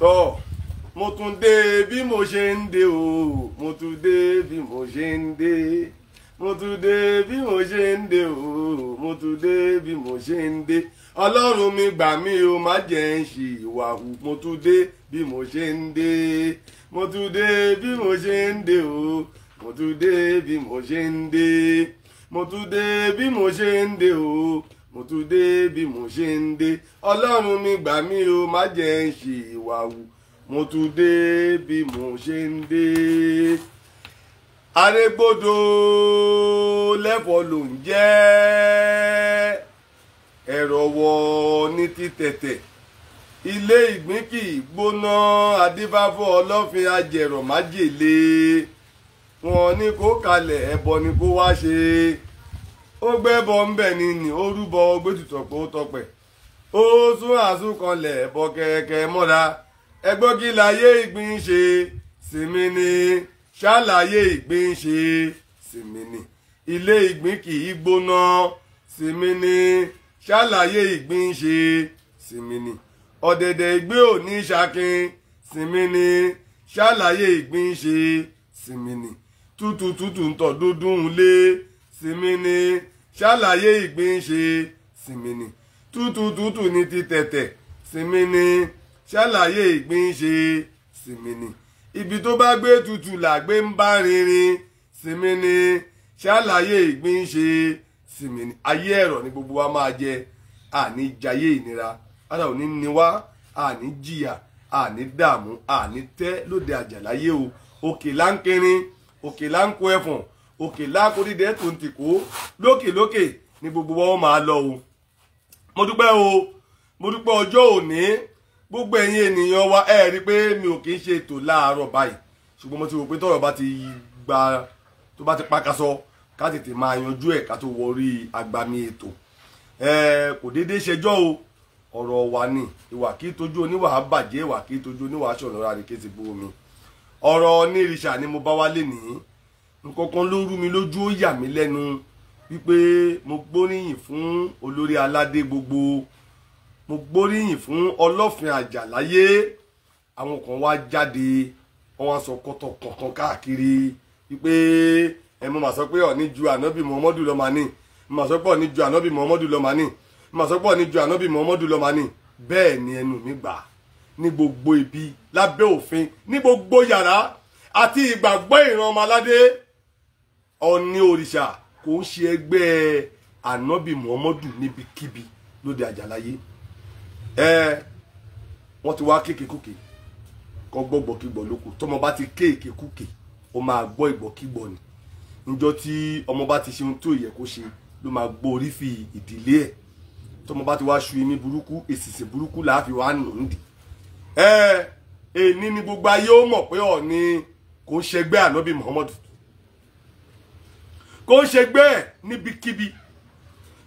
tọ́ mo tún dé bí mo ṣe ń dé o, mo tún dé bí mo ṣe ń dé, mo tún dé bí mo ṣe ń dé o, mo tún dé bí mo ṣe ń dé. Ọlọ́run mi gbà mí o, má jẹ́ ń ṣì ìwà hù. Mo tún dé bí mo ṣe ń dé, mo tún dé bí mo ṣe ń dé o, mo tún dé bí mo ṣe ń dé, mo tún dé bí mo ṣe ń dé o, mo tún dé bí mo ṣe ń dé. Ọlọ́run mi gbà mí o, má jẹ́ ń ṣì ìwà hù. Mo tún dé bí mo ṣe ń dé. Arégbódò lẹ́fọ̀ ló ń jẹ́, ẹ̀rọ̀wọ̀ ní títẹ̀tẹ̀, ilé ìgbín kì í gbóná, adífáfọ́ ọlọ́fin ajẹ̀rọ̀ májèlé. Wọ́n ní kó kalẹ̀ ẹbọ ni kó wá ṣe, ó gbẹ́bọ ń bẹ̀ ni ó rúbọ gbẹ́tùtọ̀pọ̀ ó tọpẹ̀, ó sún àsúnkanlẹ̀ ẹbọ kẹ̀kẹ́ mọ́ra. Ẹgbọ́n kí láyé ìgbín ṣe sinmi ni, ṣàlàyé ìgbín ṣe sinmi ni, ilé ìgbín kì í gbóná sinmi ni, ṣàlàyé ìgbín ṣe sinmi ni, ọ̀dẹ̀dẹ̀ ìgbé ò ní ṣakin sinmi ni, ṣàlàyé ìgbín ṣe sinmi ni, tútù tútù ń tọ̀ dúdún lé sinmi ni, ṣàlàyé ìgbín ṣe sinmi ni, tútù tútù ní ti tẹ̀tẹ̀ sinmi ni, ṣàlàyé ìgbín ṣe sinmi ni, ibi tó bá gbé tutù làgbé ń bá rinrin sinmi ni, ṣàlàyé ìgbín ṣe sinmi ni. Ayé ẹ̀rọ ni gbogbo wa máa jẹ, àní jayé ìnira, ara ò ní ní wá, àní jìyà, àní dààmú, àní tẹ́ lóde àjàláyé o. Òkè là ń kẹrin, òkè là ń kó ẹ̀fọ̀n, òkè là kó dídẹ́ tó ń tì kó, lókè lókè ni gbogbo wa máa lọ o. Mo dúpẹ́ o, mo dúpẹ́ ọjọ́ òní. Gbogbo ẹ̀yin ènìyàn wa ẹ rí pé mi ò kì í ṣe ètò láàárọ̀ báyìí, ṣùgbọ́n mo ti rò pé tọ́rọ̀ bá ti gba tó bá ti pakasọ ká tètè máa yanjú ẹ̀ ká tó wọrí agbami ètò. Kò déédéé ṣẹjọ́ o, ọ̀rọ̀ wa ni, ìwà kí tójú oníwà bàjẹ́, ìwà kí tójú oníwà aṣọ̀nà ra ní kéde bó mi. Ọ̀rọ̀ onírìṣà ni mo bá wálé nìyí, nǹkankan ló rú mi lójú, ó yà mí lẹ́nu wípé mo gbóríyìn fún olórí aládé gbogbo, mo gbóríyìn fún ọlọ́fin àjàláyé. Àwọn kan wá jáde wọ́n wá sọ kọ́tọ̀ kọ̀ọ̀kan káàkiri wípé mo máa sọ pé Ọọ̀ni ju ànábì Muhammadu lọ màní, mo máa sọ pé Ọọ̀ni ju ànábì Muhammadu lọ màní, mo máa sọ pé Ọọ̀ni ju ànábì Muhammadu lọ màní. Bẹ́ẹ̀ ni ẹnu mi gbà ní gbogbo ibi lábẹ́ òfin, ní gbogbo yàrá àti ìgbàgbọ́ ìran ọmọ aládé. Ọọ̀ni òrìṣà kò ń ṣe ẹgbẹ́ ànábì Muhammadu níbikíbi lóde àjàláyé. Wọ́n ti wá kéèkékúkè kọ́ gbọ́gbọ́kígbọ́ lóko, tọmọ bá ti kéèkékúkè ó máa gbọ́ ìgbọ́kígbọ́ ni. Níjọ́ tí ọmọ bá ti ṣe ohun tó yẹ kó ṣe ló máa gbọ́ orí fi ìdílé ẹ̀. Tọmọ bá ti wá ṣu imí burúkú, èsìsì burúkú láàfin wá nù ń dì. Èní ni gbogbo ayé ó mọ̀ pé Ọọ̀ni kò ń ṣẹgbẹ́ ànábì Muhammadu, kò ń ṣẹgbẹ́ ẹ̀ níbikíbi.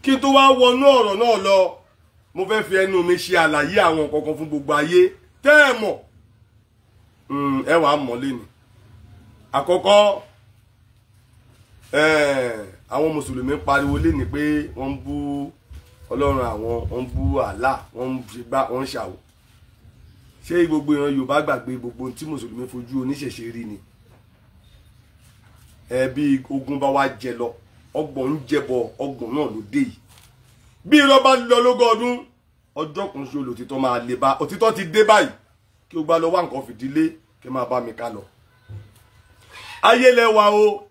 Kí n tó wá wọnú ọ̀rọ̀ náà lọ, mo fẹ́ fi ẹnu mi ṣe àlàyé àwọn kankan fún gbogbo ayé tẹ́ ẹ mọ̀, ẹ wàá mọ̀ lẹ́nu. Àkọ́kọ́, àwọn mùsùlùmí pariwo lẹ́nu pé wọ́n ń bú ọlọ́run àwọn, wọ́n ń bú Allah, wọ́n ń ṣe gbá, wọ́n ń ṣàwò. Ṣé gbogbo ìran Yorùbá gbàgbé gbogbo tí mùsùlùmí fojú oníṣẹ̀ṣe rí ni? Bí ogun bá wá jẹ lọ, ọgbọ̀n ń jẹbọ, ọgbọ̀n náà ló dé yìí. Bí irọ́ bá lọ lógún ọdún, ọjọ́ kan ṣe olòtítọ́ máa lè bá, òtítọ́ ti dé báyìí. Kí o gbá lọ wá nǹkan fìdílé kí máa bá mi ká lọ. Ayé lẹ́wà o,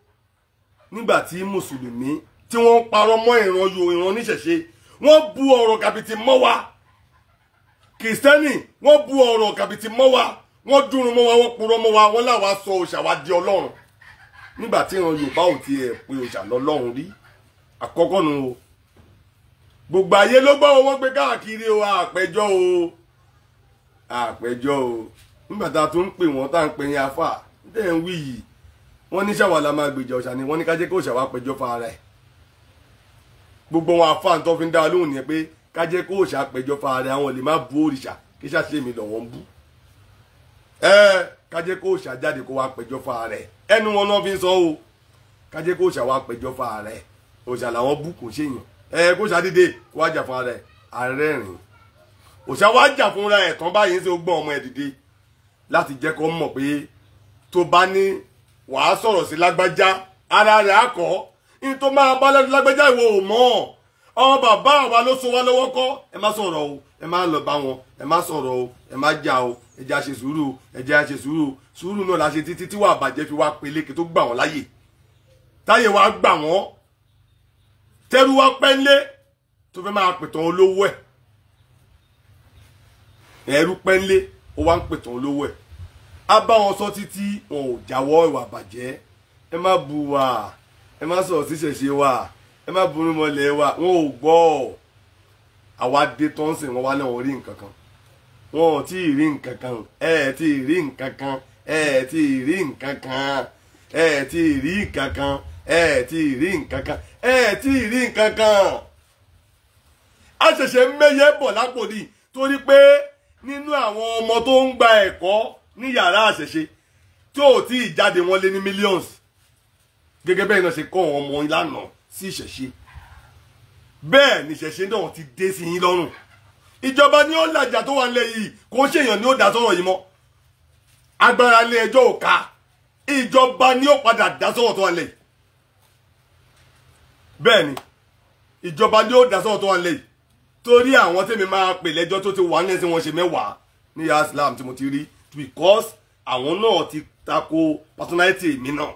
nígbà tí mùsùlùmí tí wọ́n parọ́ mọ́ ìran oníṣẹ̀ṣe, wọ́n bu ọ̀rọ̀ kàbìtì mọ́ wa. Kìrìsìtẹ́nì wọ́n bu ọ̀rọ̀ kàbìtì mọ́ wa, wọ́n dúró mọ́ wa, wọ́n purọ́ mọ́ wa, wọ́n láwa sọ òòṣà wa di ọlọ́run. Nígbà tí ìran Yorùbá ò tiẹ̀ pé òòṣà lọ́lọ́run rí. Àkọ́kọ́ nu o, gbogbo ayé ló gbọ́ wọ́n gbé káàkiri o, àpẹjọ́ o, àpẹjọ́ o. Nígbà tá a tún ń pè wọ́n tá à ń pè yín afá tẹ́ ń wí yìí, wọ́n ní ṣàwà la máa gbèjà òòṣà ni, wọ́n ní ká jẹ́ kó òòṣà wá pẹjọ́ fún ara ẹ̀. Gbogbo wọn afá tó fi ń dá lóhùn yẹn pé ká jẹ́ kó òòṣà pẹjọ́ fún ara ẹ̀, àwọn lè má bú òrìṣà kí ṣàṣe mi lọ wọ́n bú. Ká jẹ́ kó òòṣà jáde kó wá pẹjọ́ fún ara ẹ̀, ẹnu wọn náà fi ń sọ o. Ká jẹ́ kó òòṣà wá pẹjọ́ fún ara ẹ̀, òòṣà làwọn bú kò ṣèyàn. Kó ṣàdédé kó wá jà fún ara ẹ̀, ààrẹ rìn. Òòṣà wá jà fúnra ẹ̀ tán báyìí ń ṣe ó gbọ́n ọmọ ẹ̀ dìde, láti jẹ́ kó mọ̀ pé tó bá ní wàá sọ̀rọ̀ sí lágbájá ara rẹ̀ akọ in tó máa bá lẹ́nu lágbájá ìwọ ò mọ̀ ọmọ bàbá wa ló so wá lọ́wọ́ kọ́ ẹ má sọ̀rọ̀ o ẹ má lọ bá wọn ẹ má sọ̀rọ̀ o ẹ má jà o ẹ jẹ́ á ṣe sùúrù ẹ jẹ́ á ṣe sùúrù sùúrù náà la ṣe títí tí wàá bàjẹ́ fi wá peléke tó gbà wọ́n láyè táyé wa gbà wọ́n tẹ́rù wá pẹ́ńlé tó fẹ́ máa pẹ̀tàn olówó ẹ̀ ẹ̀rú pẹ́ńlé ó wá ń pẹ̀tàn olówó ẹ̀ á bá wọn sọ títí wọn ò jáwọ́ ìwà bàjẹ́ ẹ má bu wa ẹ má sọ̀rọ̀ sí ṣẹ̀ṣẹ̀ wa ẹ má burú mọ́lẹ̀ wa wọn ò gbọ́ àwa dé tó ń sìn wọn wá náà wọn rí nǹkan kan wọn ò tí ì rí nǹkan kan tí ì rí nǹkan kan tí ì rí nǹkan kan tí ì rí nǹkan kan tí ì rí nǹkan kan tí ì rí nǹkan kan a ṣẹ̀ṣẹ̀ ń mẹ́yẹ bọ̀ lápò ní torí pé nínú àwọn ọmọ tó ń gba ẹ̀kọ́ ní yàrá àṣẹ̀ṣe tí ò tí ì jáde wọn lé ní millions gẹ́gẹ́ bẹ́ẹ̀ náà ṣe kọ́ àwọn ọmọ ìlànà sí ìṣẹ̀ṣe bẹ́ẹ̀ ni ìṣẹ̀ṣe náà ti dé sí yín lọ́rùn ìjọba ní ó làjà tó wà nílẹ̀ yìí kò ń ṣèyàn ní ó dá sọ̀rọ̀ yìí mọ́ agbára ilé ẹjọ́ ò ká ìjọba ní ó padà dá sọ̀rọ̀ tó wà nílẹ̀ yìí bẹ́ẹ̀ ni ìjọba ní ó dá sọ̀rọ̀ tó wà nílẹ̀ yìí torí àwọn tèmi máa pè lẹ́jọ́ tó ti wà nílẹ̀ tí wọ́n ṣe mẹ́wàá ní Islam tí mo ti rí because àwọn náà ti tako personality mi náà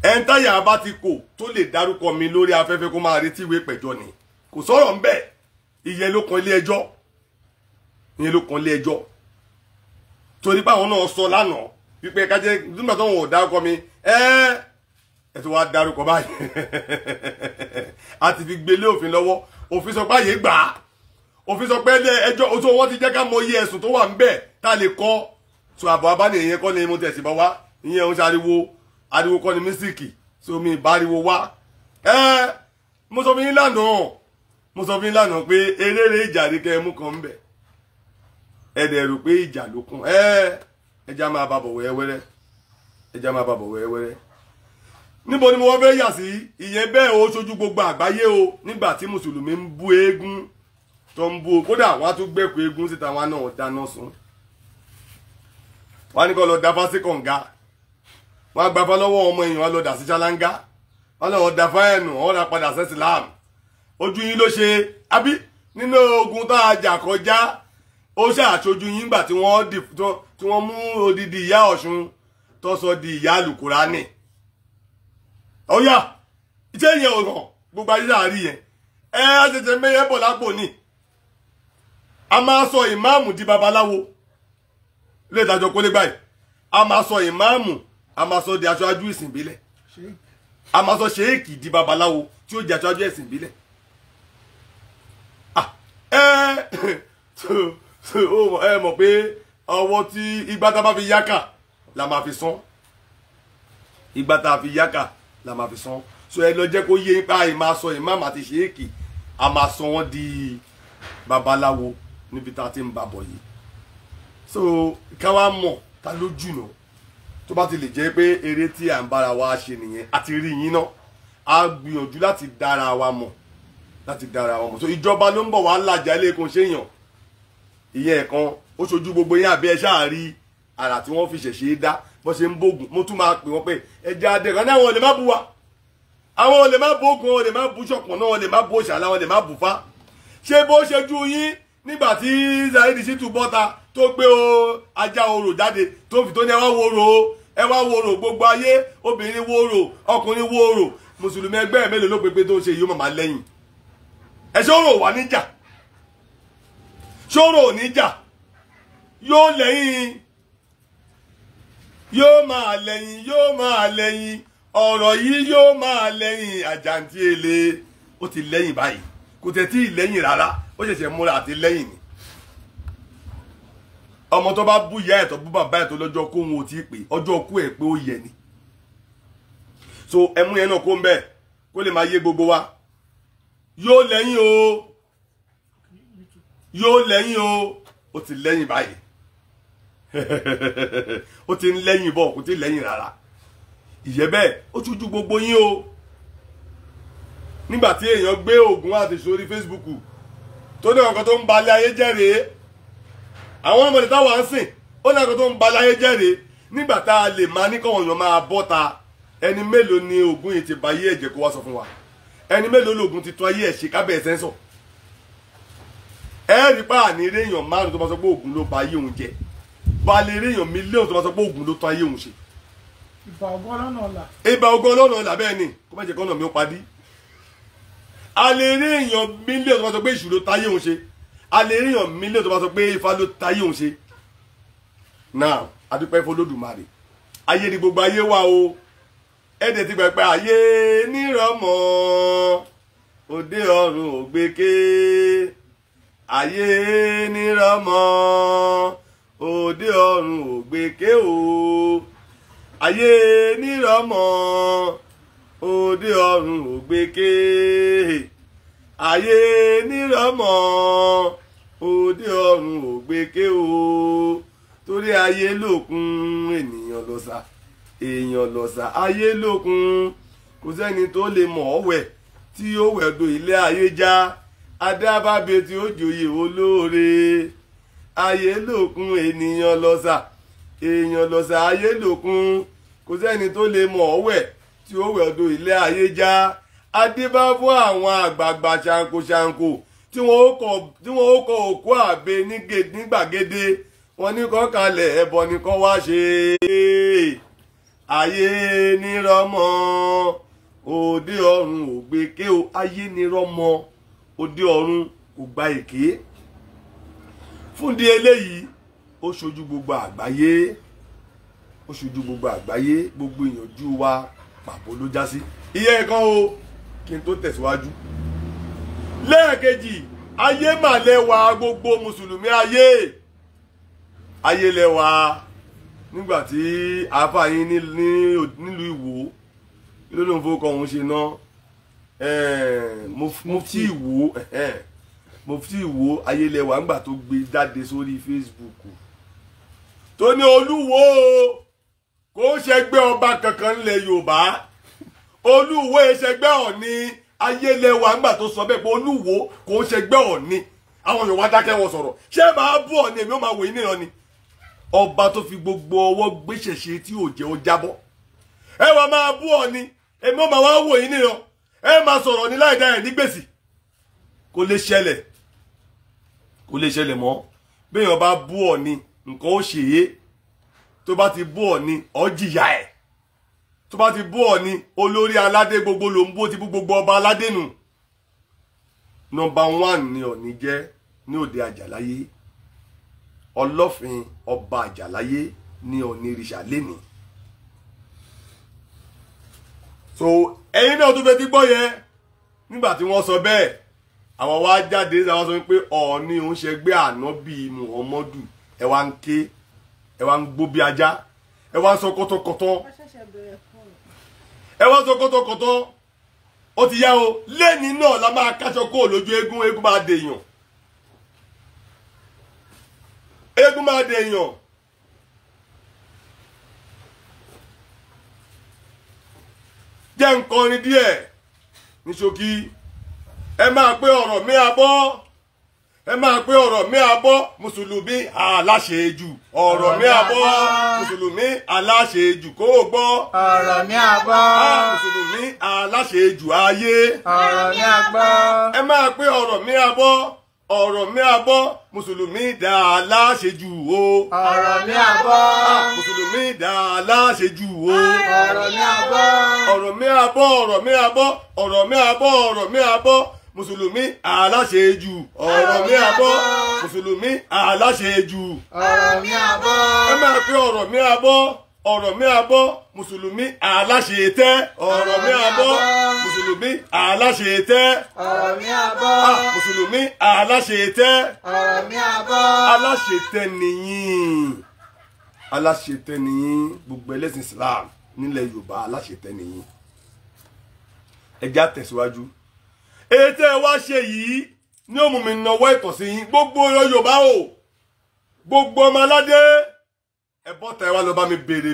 ẹ̀ńtáyà bá ti kò tó lè dárúkọ mi lórí afẹ́fẹ́ kó máa retí ìwé ìpẹ̀jọ́ ni kò sọ̀rọ̀ ń bẹ̀ ìyẹn ló kan ilé ẹjọ́ ìyẹn ló kan ilé ẹjọ́ torí pé àwọn náà sọ lánàá wípé kájẹ́ nígbà tó wọn ò dárúkọ mi ẹ ti wá dárúkọ báyìí a ti fi gbélé òfin lọ́wọ́ òfin sọ pé àyè gbà á òfin sọ pé ẹjọ́ ojú wọn ti jẹ́ ká mọ iye ẹ̀sùn tó wà ń bẹ̀ tá a lè kọ́ so àbọ̀ abáni ìyẹn kọ́ ni mo tẹ̀sí bá wá ìyẹn ń ṣariwo ariwo kọ́ ni mísíkì so mi ìbáriwo wá mo sọ fún yín lánàá pé eléré ìjà ní kẹ́ ẹ mú kan ń bẹ̀ ẹ̀dẹ̀ rò pé ìjà ló kún ẹja máa bá bọ̀ wẹ́rẹ́wẹ́rẹ́ ẹja máa bá bọ̀ wẹ́rẹ́wẹ́rẹ́ níbo ni mo wọ́n fẹ́ yà sí ìyẹn bẹ́ẹ̀ ó ṣojú gbogbo àgbáyé o nígbà tí mùsùlùmí ń bú eégún tó ń bú kódà wọ́n á tún gbẹ̀kú eégún síta wọn náà dáná sun wọ́n á ní kó lọ dáfá sí kànga wọ́n á gbafá lọ́wọ́ ọmọ èèyàn wọ́n lọ dà sí ṣáláńgá wọ́n lọ́wọ́ dáfá ẹ̀nù wọ́n rà padà sí Islam ojú yín ló ṣe àbí nínú ogun tá a jà kọjá ó ṣàṣojú yín gbà tí wọ́n mú odidi ìyá Ọ̀ṣun tó sọ di ìyá Àlùkùránì ọ̀yà iṣẹ́ yẹn ò hàn gbogbo ayé láàrí yẹn á ṣẹ̀ṣẹ̀ mẹ́yẹ bọ̀ lápò ní a máa sọ ìmáàmù di babaláwo lè dájọ́ kólé báyìí a máa sọ ìmáàmù a máa sọ di aṣáájú ìsìn ìbílẹ̀ a máa sọ ṣéèkì di babaláwo tí ó di aṣáájú ìsìn ìbílẹ̀ ẹ mọ̀ pé ọwọ́ tí igbá tá a bá fi yákà la máa fi sán igbá tá a fi yákà la máa fi sán so ẹ lọ jẹ́ kó yé ipa ìmáa sọ ìmáàmù àti ṣéèkì a máa sọ wọ́n di babaláwo níbi tá a ti ń bàbọ̀ yìí so ká wá mọ̀ ta ló jùnà tó bá ti lè jẹ́ pé eré tí à ń bára wa ṣe nìyẹn àti rí yín náà a gbìyànjú láti dára wa mọ̀ so ìjọba ló ń bọ̀ wá lájà lẹ́ẹ̀kan ṣéyàn ìyẹn ẹ̀kan ó ṣojú gbogbo yín àbí ẹ ṣáà rí àrà tí wọ́n fi ṣẹ̀ṣẹ̀ dá bó ṣe ń bógun mo tún máa pè wọ́n pé ẹja adẹ́kan náà wọn lè má bu wa àwọn ò lè má bógun wọn lè má bu ṣọ̀pọ̀ náà wọn lè má bu òṣàlá wọn lè má bu fá ṣé bó ṣe ju yín nígbà tí Saheed Shittu bọ́ta tó gbé ajá orò jáde tó fi tó ní ẹ wá wòrò gbogbo ayé obìnrin wòrò ọkùnrin wòrò mùsùlùmí ẹgbẹ́ mélòó ló pépé tó ń ṣe yìí ó màmá lẹ́yìn ẹ ṣòro wà níjà ṣòro níjà yóò lẹ́yìn yóò máa lẹ́yìn ọ̀rọ̀ yìí yóò máa lẹ́yìn àjàǹtí ele ó ti lẹ́yìn báyìí kò tẹ̀ tí ì lẹ́yìn rárá ó ṣẹ̀ṣẹ̀ múra àti lẹ́yìn ni ọmọ tó bá bú ìyá ẹ̀ tó bú bàbá ẹ̀ tó lọ́jọ́ kó wọn ò tí ì pè ọjọ́ kú ẹ̀ pé ó yẹ ni so ẹmú yẹn náà kó ń bẹ̀ kó lè máa yé gbogbo wa yóò lẹ́yìn o ó ti lẹ́yìn báyìí ó ti ń lẹ́yìn bọ̀ kò tí ì lẹ́yìn rárá ìyẹ́ bẹ́ẹ̀ ó ṣojú gbogbo yín o nígbà tí èèyàn gbé Ògún àti sórí Facebook tó ní ọ̀kan tó ń balẹ̀ ayé jẹ́ rèé àwọn ọmọdé táwọn ń sìn ó ní àkókò tó ń ba láyé jẹ́rìí nígbà tá a lè máa ní káwọn èèyàn máa bọ́ta ẹni mélòó ni oògùn yìí ti ba ayé ẹ̀jẹ̀ kó wá sọ fún wa ẹni mélòó lóògùn ti tún ayé ẹ̀ ṣe kábẹ̀ ẹ̀sẹ̀ ń sọ ẹ rí pa àní réèyàn márùn tó bá sọ pé oògùn ló ba ayé òun jẹ́ ba lè réèyàn mílíọ̀nù tó bá sọ pé oògùn ló tún ayé òun ṣe. ìbà ògo ọlọ́nà ọ̀la. ìbà ògo ọlọ́nà ọ̀la bẹ́ẹ̀ ni kó má jẹ́ kọ́nà mi ó padì a lè réèyàn mílíọ̀nù tó bá sọ pé ìṣù ló táyé òun ṣe a lè réèyàn mílíọ̀nù tó bá sọ pé ifá ló táyé òun ṣe. now adúpẹ́ f'Olódùmarè ayé ni gbogbo ayé wa o ẹ̀dẹ̀ ti pẹ̀pẹ́ ayé nírọ̀mọ́ òde ọ̀run ògbéké ayé nírọ̀mọ́ òde ọ̀run ògbéké o ayé nírọ̀mọ́ òde ọ̀run ògbéké ayé nírọ̀mọ́ òde ọ̀run ògbéké o torí ayé lókun ènìyàn lọ́sà èèyàn lọ́sà ayé lókun kò sẹ́ni tó lè mọ̀ ọ́ wẹ̀ tí ó wẹ̀dọ̀ ilé ayé já adábábẹ tí ó joyè olóore ayé lókun ènìyàn lọ́sà èèyàn lọ́sà ayé lókun kò sẹ́ni tó lè mọ̀ ọ́ wẹ̀ tí ó wẹ̀dọ̀ ilé ayé já adébá fún àwọn àgbààgbà ṣankoṣanko tí wọ́n ó kọ òkú àbẹ ní gbàgede wọ́n ní kọ́ kalẹ̀ ẹbọ ní kọ́ wá ṣe ayé nírọ̀mọ́ òde ọ̀run ògbéké o ayé nírọ̀mọ́ òde ọ̀run kò gba èké fúndì eléyìí ó ṣojú gbogbo àgbáyé ó ṣojú gbogbo àgbáyé gbogbo ìyànjú wa pàbó ló já sí iye nǹkan o kí n tó tẹ̀síwájú lẹ́ẹ̀kejì ayé màlẹ́wà gbogbo mùsùlùmí ayé lẹ́wà nígbàtí àfààyín nílùú Ìwó kí ló ló ń fowókọ òun ṣe ná Mufti Ìwó ayé lẹ́wà nígbà tó gbé jáde sórí Facebook tó ní Olúwo kò ṣẹgbẹ́ ọba kankan nílẹ̀ Yorùbá Olúwo ṣẹgbẹ́ Ọ̀ọ̀ni ayé lẹ́wà nígbà tó sọ bẹ́ẹ̀ pé Olúwo kò ṣẹgbẹ́ Ọ̀ọ̀ni àwọn Yorùbá dákẹ́ wọn sọ̀rọ̀ ṣé máa bú Ọ̀ọ̀ni èmi ó máa wòye níran ni ọba tó fi gbogbo ọwọ́ gbéṣẹ̀ṣe tí ò jẹ́ ó jábọ́ ẹ wá máa bú Ọ̀ọ̀ni èmi ó máa wá wò yín níran ẹ máa sọ̀rọ̀ ní láìdá ẹ̀ ní gbèsè kò lè ṣẹlẹ̀ mọ́ béèyàn bá bú Ọ̀ọ̀ni nǹkan ó ṣe é tó bá ti bú Ọ̀ọ̀ni ó jìyà ẹ̀ tó bá ti bú Ọ̀ọ̀ni olórí aládé gbogbo ló ń bó ti bú gbogbo ọba aládé nù nọ́mbà 1 ni Ọ̀ọ̀ni jẹ́ ní òde Àjàláyé Ọlọ́fin ọba Àjàláyé ní onírìṣà lẹ́ni so ẹ̀yin náà tó fẹ́ ti gbọ́ yẹn nígbà tí wọ́n sọ bẹ́ẹ̀ àwọn wá jáde àwọn sọ pé Ọ̀ọ̀ni òun ṣẹgbẹ́ Ànábì Muhammadu ẹ wá ń ké ẹ wá ń gbó bí ajá ẹ wá ń sọ kọ́tọ́kọ́tọ́ ẹ wá ń sọ kọ́tọ́kọ́tọ́ ó ti yá o lẹ́ni náà la máa káṣọ kó lójú eégún máa dèèyàn eégún máa dèèyàn jẹ́ nkọrin díẹ̀ ní ṣókí ẹ máa pé ọ̀rọ̀ mi abọ́ ẹ máa pé ọ̀rọ̀ mi abọ́ mùsùlùmí aláṣejù ọ̀rọ̀ mi abọ́ mùsùlùmí aláṣejù kó o gbọ́ ọ̀rọ̀ mi abọ́ mùsùlùmí aláṣejù ayé ọ̀rọ̀ mi abọ́ ẹ máa pé ọ̀rọ̀ mi abọ́ ọ̀rọ̀ mi abọ́ mùsùlùmí dá aláṣejù o ọ̀rọ̀ mi abọ́ mùsùlùmí dá aláṣejù o ọ̀rọ̀ mi abọ́ ọ̀rọ̀ mi abọ́ ọ̀rọ̀ mi abọ́ ọ̀rọ̀ mi abọ́ ọ̀rọ̀ mi abọ́ mùsùlùmí aláṣejù ọ̀rọ̀ mi abọ́ mùsùlùmí aláṣejù ọ̀rọ̀ mi abọ́ ẹ máa pé ọ̀rọ̀ mi abọ́ ọ̀rọ̀ mi abọ́ mùsùlùmí aláṣetẹ́ ọ̀rọ̀ mi abọ́ mùsùlùmí aláṣetẹ́ ọ̀rọ̀ mi abọ́ mùsùlùmí aláṣetẹ́ ọ̀rọ̀ mi abọ́ aláṣetẹ́ nìyín aláṣetẹ́ nìyín gbogbo ẹlẹ́sìn Islam nílẹ̀ Yorùbá aláṣetẹ́ nìyín ẹ já tẹ̀síwájú ètò ẹ wá ṣe yìí ní òmù mi náwó ìtọ̀sí yín gbogbo Yorùbá o gbogbo ọmọ aládé ẹ bọ́ta ẹ wá lọ bá mi béèrè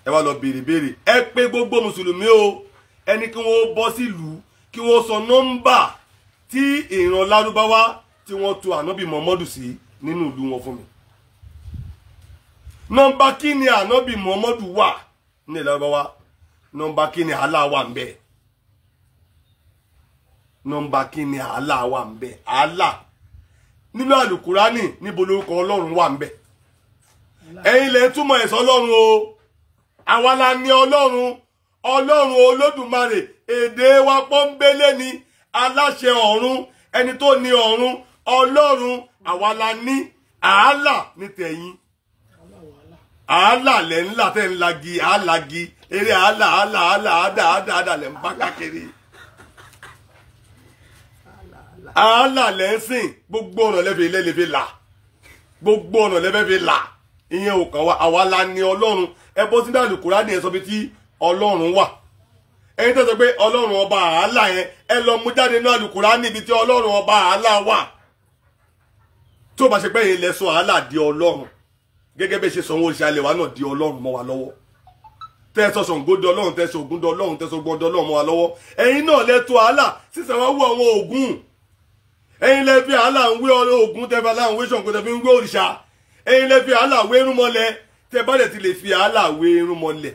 ẹ wá lọ béèrè ẹ pé gbogbo mùsùlùmí o ẹni kí wọ́n bọ́ sílùú kí wọ́n sọ nọ́mbà tí ìran lárúbáwá tí wọ́n tò ànábì Muhammadu sí nínú ìlú wọn fún mi. Nọ́mbà kí ni ànábì Muhammadu wà ní Lárúbáwá? Nọ́mbà kí ni Allah wà ńbẹ̀? Nọ́mbà kí ni Allah wà ńbẹ̀? Allah nínú àlùkùránì níbo lórúkọ Ọlọ́run wà ńbẹ̀? Ẹ̀yin lẹ túmọ̀ ẹ̀sọ́ Ọlọ́run o. Àwa la ní Ọlọ́run, Ọlọ́run Olódùmarè, èdè wa pọ́nbélé ni, aláṣẹ ọ̀run, ẹni tó ní ọ̀run, Ọlọ́run àwa la ní. Allah ní tẹ̀yìn. Allah lẹ̀ ńlá tẹ̀ ń lagi, àlagi, eré àdá lẹ̀ ń bá káàkiri. Allah lẹ̀ ń sìn, gbogbo ọ̀nà lẹ́fẹ̀ẹ́ là. Gbogbo ọ̀nà lẹ́fẹ̀ẹ́ là. Ìyẹn ò kàn wá, àwa la ní Ọlọ́run. Ẹ bọ́ sínú Àlùkùránì ẹ sọ bí tí Ọlọ́run wà. Ẹ̀yin tó sọ pé Ọlọ́run ọba Allah yẹn, ẹ lọ mú jáde nínú Àlùkùránì níbi tí Ọlọ́run ọba Allah wà. Tó bá ṣe pé ẹ̀yin lẹ sọ Allah di Ọlọ́run, gẹ́gẹ́ bẹ́ẹ̀ ṣe sanwó oríṣi alẹ́ wa náà di Ọlọ́run mọ́ wa lọ́wọ́. Tẹ́ sọ Ṣàngó di Ọlọ́run, tẹ́ sọ Ògún di Ọlọ́run, tẹ́ sọ Ògbón di Ọlọ́run mọ́ wa lọ́wọ́. Ẹ̀yin náà lẹ tó Allah sísan wá wú àwọn Ògún. Ẹ̀yin lẹ fi Allah ń wé Ògún, tẹ́ fi Allah ń wé Ṣàngó, tẹ́ fi ń wé òrìṣà. Ẹ̀yin lẹ fi Allah wé irúnmọlẹ̀, tẹ́ bá dẹ̀ ti lè fi Allah wé irúnmọlẹ̀,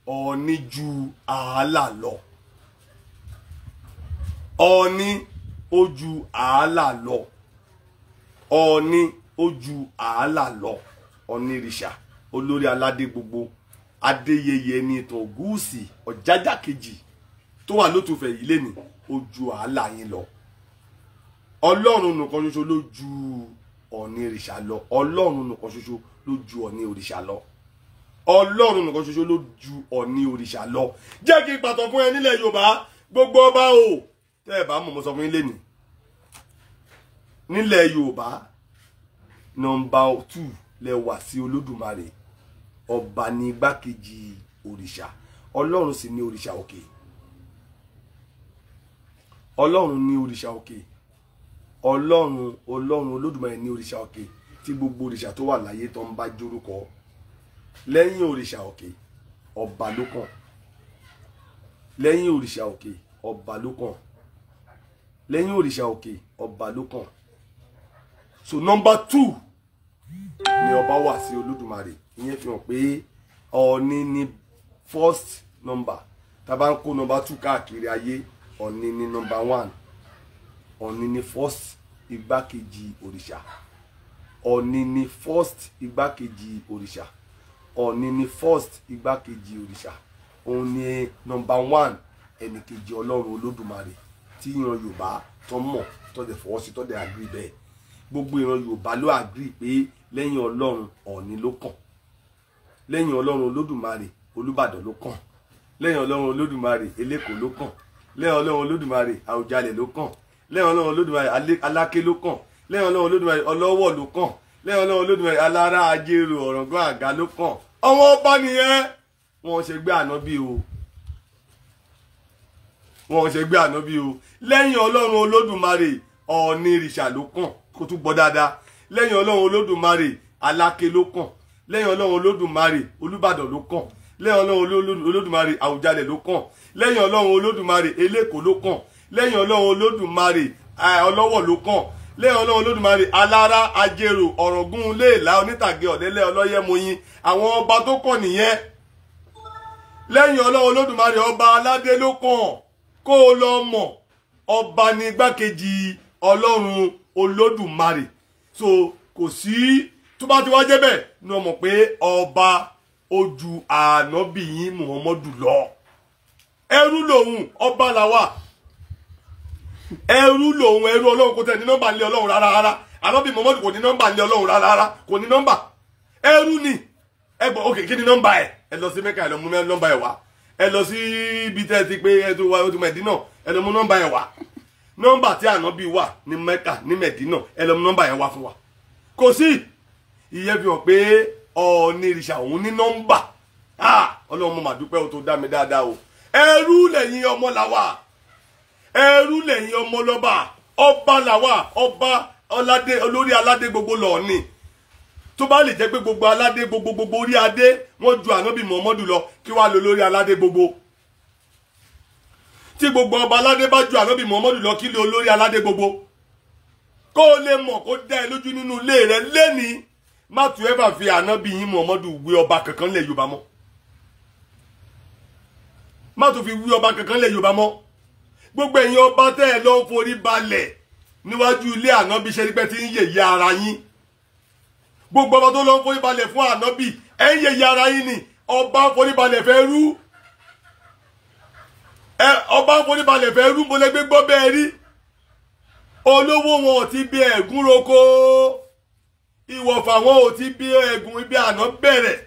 Ọ̀ọ̀ni ju Allah lọ. Ọ̀ọ̀ni ó ju Allah lọ. Ọ̀ọ̀ni ó ju Allah lọ. Onírìṣà, olórí aládé gbogbo, Adéyẹyẹ ní ìtàn Ògúùsì Ọ̀jájá kejì tó wà lótùfẹ̀ yìí lénìí, ó ju Allah yín lọ. Ọlọ́run nìkan ṣoṣo ló ju onírìṣà lọ. Ọlọ́run nìkan ṣoṣo ló ju Ọ̀ọ̀ni òrìṣà lọ. Ọlọ́run nìkan ṣoṣo ló ju Ọ̀ọ̀ni òrìṣà lọ. Jẹ́ kí n pàtó fún ẹ nílẹ̀ Yorùbá, gbogbo ọba o, tẹ́ ẹ bá mọ̀ mo sọ fún yín lénìí. Nílẹ̀ Yorùbá, nọ́mbà 2 lẹ wà sí Olódùmarè. Ọba ní igbákejì òrìṣà, Ọlọ́run sì ní òrìṣà òkè. Ọlọ́run ní òrìṣà òkè. Ọlọ́run Olódùmarè ní òrìṣà òkè tí gbogbo òrìṣà tó wà láyé tó ń bá jórúkọ. Lẹ́yìn òrìṣà òkè, ọba ló kàn. Lẹ́yìn òrìṣà òkè, ọba ló kàn. Lẹ́yìn òrìṣà òkè, ọba ló kàn. So number 2 ni ọba wà sí Olódùmarè. Ìyẹn fi hàn pé Ọ̀ọ̀ni ni first number. Tá bá ń kó number 2 káàkiri ayé, Ọ̀ọ̀ni ni number 1. Ọ̀ọ̀ni ni first igbákejì òrìṣà. Ọ̀ọ̀ni ni first igbákejì òrìṣà. Ọ̀ọ̀ni ni first igbákejì òrìṣà. Òun ni number 1 ẹnìkejì Ọlọ́run Olódùmarè tí ìran Yorùbá tó mọ̀ tó dẹ̀ fọwọ́ sí tó dẹ̀ agree bẹ́ẹ̀. Gbogbo ìran Yorùbá ló agree pé lẹ́yìn Ọlọ́run Ọ̀ọ̀ni ló kàn. Lẹ́yìn Ọlọ́run Olódùmarè Olúbàdàn ló kàn. Lẹ́yìn Ọlọ́run Olódùmarè Elékò ló kàn. Lẹ́yìn Ọlọ́run Olódùmarè Àwùjalẹ̀ ló kàn. Lẹ́yìn Ọlọ́run Olódùmarè Aláké ló kàn. Lẹ́yìn Ọlọ́run Olódùmarè Ọlọ́wọ̀ ló kàn. Lẹ́yìn Ọlọ́run Olódùmarè Alára Ajérò Ọ̀ràngún Àga ló kàn. Àwọn ọba nìyẹn. Wọ́n ṣe gbé ànábì o. Wọ́n ṣe gbé ànábì o. Lẹ́yìn Ọlọ́run Olódùmarè Onírìṣà ló kàn. Kó tún gbọ́ dáadáa. Lẹ́yìn Ọlọ́run Olódùmarè Aláké ló kàn. Lẹ́yìn Ọlọ́run Olódùmarè Olúbàdàn ló kàn. Lẹ́yìn Ọlọ́run Olódùmarè Àwùjalẹ̀ ló kàn. Lẹ́yìn Ọlọ́run Olódùmarè Elékò ló kàn. Lẹ́yìn Ọlọ́run Olódùmarè Ọlọ́wọ̀ ló kàn. Lẹ́yìn Ọlọ́run Olódùmarè Alára Ajérò Ọ̀ràngún Léèlá Onítàgé Ọ̀lẹ́lẹ̀ Ọlọ́yẹ̀mọyìn. Àwọn ọba tó kàn nìyẹn. Lẹ́yìn Ọlọ́run Olódùmarè ọba aládé ló kàn. Kó o lọ mọ̀, ọba ní igbákejì Ọlọ́run Olódùmarè. So kò sí tó bá ti wá jẹ́ bẹ́ẹ̀ ní ọmọ pé ọba ojú ànábì yín Muhammadu lọ. Ẹrú lòun, ọba làwà. Ẹrú lòun, ẹrú Ọlọ́run kò tẹ̀ ní nọ́mbà nílé Ọlọ́run rárá. Ànábì Muhammadu kò ní nọ́mbà nílé Ọlọ́run rárá. Kò ní nọ́mbà. Ẹrú ni. Ẹ gbọ́, okay, kí ni nọ́mbà ẹ̀? Ẹ lọ sí Mẹ́kà, ẹ lọ mú nọ́mbà ẹ̀ wá. Ẹ lọ sí ibi tẹ́ ti pé ẹ tó wá ó ti Mẹ̀dínà, ẹ lọ mú nọ́mbà ẹ̀ wá. Nọ́mbà tí ànábì wà ní Mẹ́kà ní Mẹ̀dínà, ẹ lọ mú nọ́mbà ẹ̀ wá fún wa. Kò sí. Ìyẹn fi hàn pé onírìṣà òun ní nọ́mbà. Ọlọ́run mo mà dúpẹ́ o tó dá mi dáadáa o. Ẹrú lẹ́yìn ọmọ làwà. Ẹrú lẹ́yìn ọmọ lọ́ba. Ọba làwà. Ọba ọládé olórí aládé gbogbo lọ́ọ̀ni. Tó bá lè jẹ́ pé gbogbo aládé gbogbo orí adé wọ́n ju ànábì Muhammadu lọ, kí wàá lọ lórí aládé gbogbo. Tí gbogbo ọba aládé bá ju ànábì Muhammadu lọ, kí lè olórí aládé gbogbo. kó o lè mọ̀ kó dá ẹ lójú nínú ilé rẹ lẹ́ni má tún ẹ bá fi ànábì yín Muhammadu wé ọba kankan lẹ̀ Yorùbá mọ́ má tún fi wé ọba kankan lẹ̀ Yorùbá mọ́ gbogbo ẹ̀yin ọba tẹ́ ẹ lọ forí balẹ̀ níwájú ilé ànábì ṣẹ́rípẹ́ tí ń yẹ̀yẹ́ ara yín gbogbo ọba tó lọ forí balẹ̀ fún ànábì ẹ̀ ń yẹ̀yẹ́ ara yín ni ọba forí balẹ̀ fẹ́ rú ọba forí balẹ̀ fẹ́ rú mo lè gbé gbọ́ bẹ́ẹ̀ rí olówó wọn ò ti bí ẹ̀gún roko ìwọ̀fà wọn ò ti bí ẹ̀gún ibi àná bẹ̀rẹ̀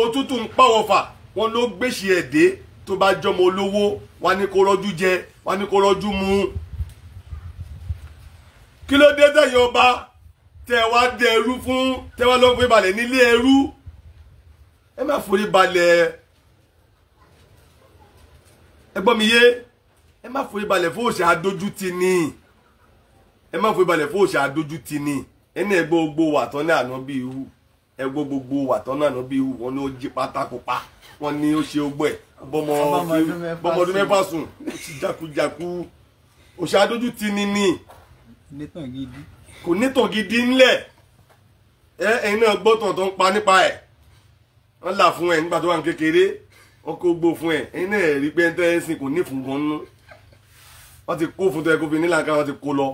òtútù ń pàwọ̀fà wọn ló gbèsè ẹ̀dẹ́ tó bá jọmọ olówó wá ní kó rọ́jú jẹ wá ní kó rọ́jú mu kí ló dé tẹ̀yìn ọba tẹ wá dẹ ẹrú fún tẹ wá lọ forí balẹ̀ nílé ẹrú ẹ má forí balẹ̀ ẹ gbọ́ mi yé ẹ má forí balẹ̀ fún òṣà adójútì ni ẹ má forí balẹ̀ fún òṣà adójútì ni ẹni ẹgbẹ́ gbogbo wà tán ní àná bí ihu ẹgbẹ́ gbogbo wà tán ní àná bí ihu wọn ni ó jí pátákó pa wọn ni ó ṣe ogbó ẹ bọmọ ọdún mẹ́fà sùn ó ti jákujáku òṣà adójútì ni ni kò nítàn gidi ńlẹ̀ ẹ̀yin náà gbọ́tàn tó ń pa nípa ẹ̀ wọ́n là fún ẹ nígbà tó wà ní kékeré wọ́n kó gbó fún ẹ ẹ̀yin náà rí pé ń tẹ́ ẹ́ sìn kò ní fún gan nú wọ́n ti kó fún tó ẹ kó fi nílà ká wọ́n ti kó lọ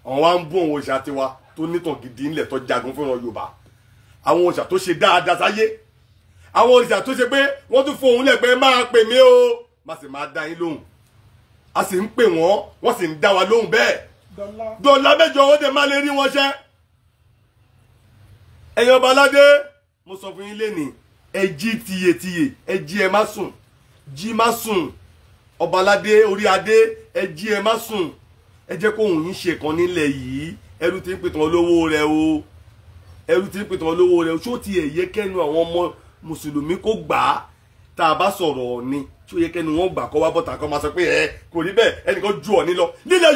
àwọn wa ń bú àwọn òòṣà tiwa tó nítàn gidi ńlẹ̀ tó jagun fún ìran Yorùbá àwọn òòṣà tó ṣe dáadáa sáyé àwọn òòṣà tó ṣe pé wọ́n tún fún òun lẹ́gbẹ̀ẹ́ máa pè mí o má sì máa dá yín lóhùn a sì ń pè wọ́n sì ń dá wa lóhùn bẹ́ẹ̀ dọ̀là mẹ́jọ ó dẹ̀ má lè rí wọn ṣẹ́ ẹ̀yin ọba aládé mo sọ fún yín lénìí ẹ jí tiyetiye ẹ jí ẹ má sùn jí má sùn ọba aládé orí adé ẹ jí ẹ má sùn ẹ jẹ́ kóhùn yín ṣe kan nílẹ̀ yìí ẹrú tí ń pìtàn olówó rẹ o ẹrú tí ń pìtàn olówó rẹ o ṣó ti ẹ̀yẹ kẹ́nu àwọn ọmọ mùsùlùmí kó gbà á tá a bá sọ̀rọ̀ ni ṣó yẹ kẹ́nu wọn gbà kọ́ wá bọ́ta kọ́ máa sọ pé ẹ kò rí bẹ́ẹ̀ ẹnìkan ju ọ̀ ní lọ nílẹ̀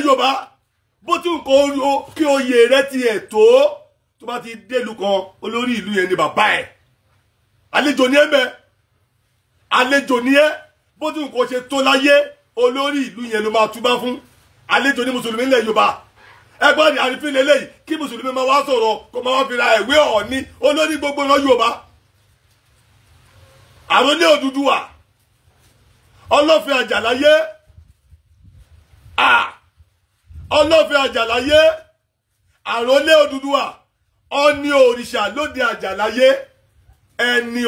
Yorùbá bó tí nǹkan kí oyè rẹ ti ẹ̀ tó bá ti délu kan olórí ìlú yẹn ni bàbá ẹ̀ àlejò ní ẹ mẹ́ àlejò ní ẹ bó tí nǹkan ṣe tó láyé olórí ìlú yẹn ló máa túbá fún àlejò ní mùsùlùmí nílẹ̀ Yorùbá ẹgbọ́n ní àrífín lélẹ́yìí kí mùsùlùmí máa wá sọ̀rọ̀ kó máa wá fi ra ìwé Ọọ̀ni olórí gbogbo ìran Yorùbá àrólé Odùduwà Ọlọ́fin Àjàláyé Ọlọ́fin Àjàláyé àrólé Odùduwà Ọọ̀ni òrìṣà lóde Àjàláyé ẹni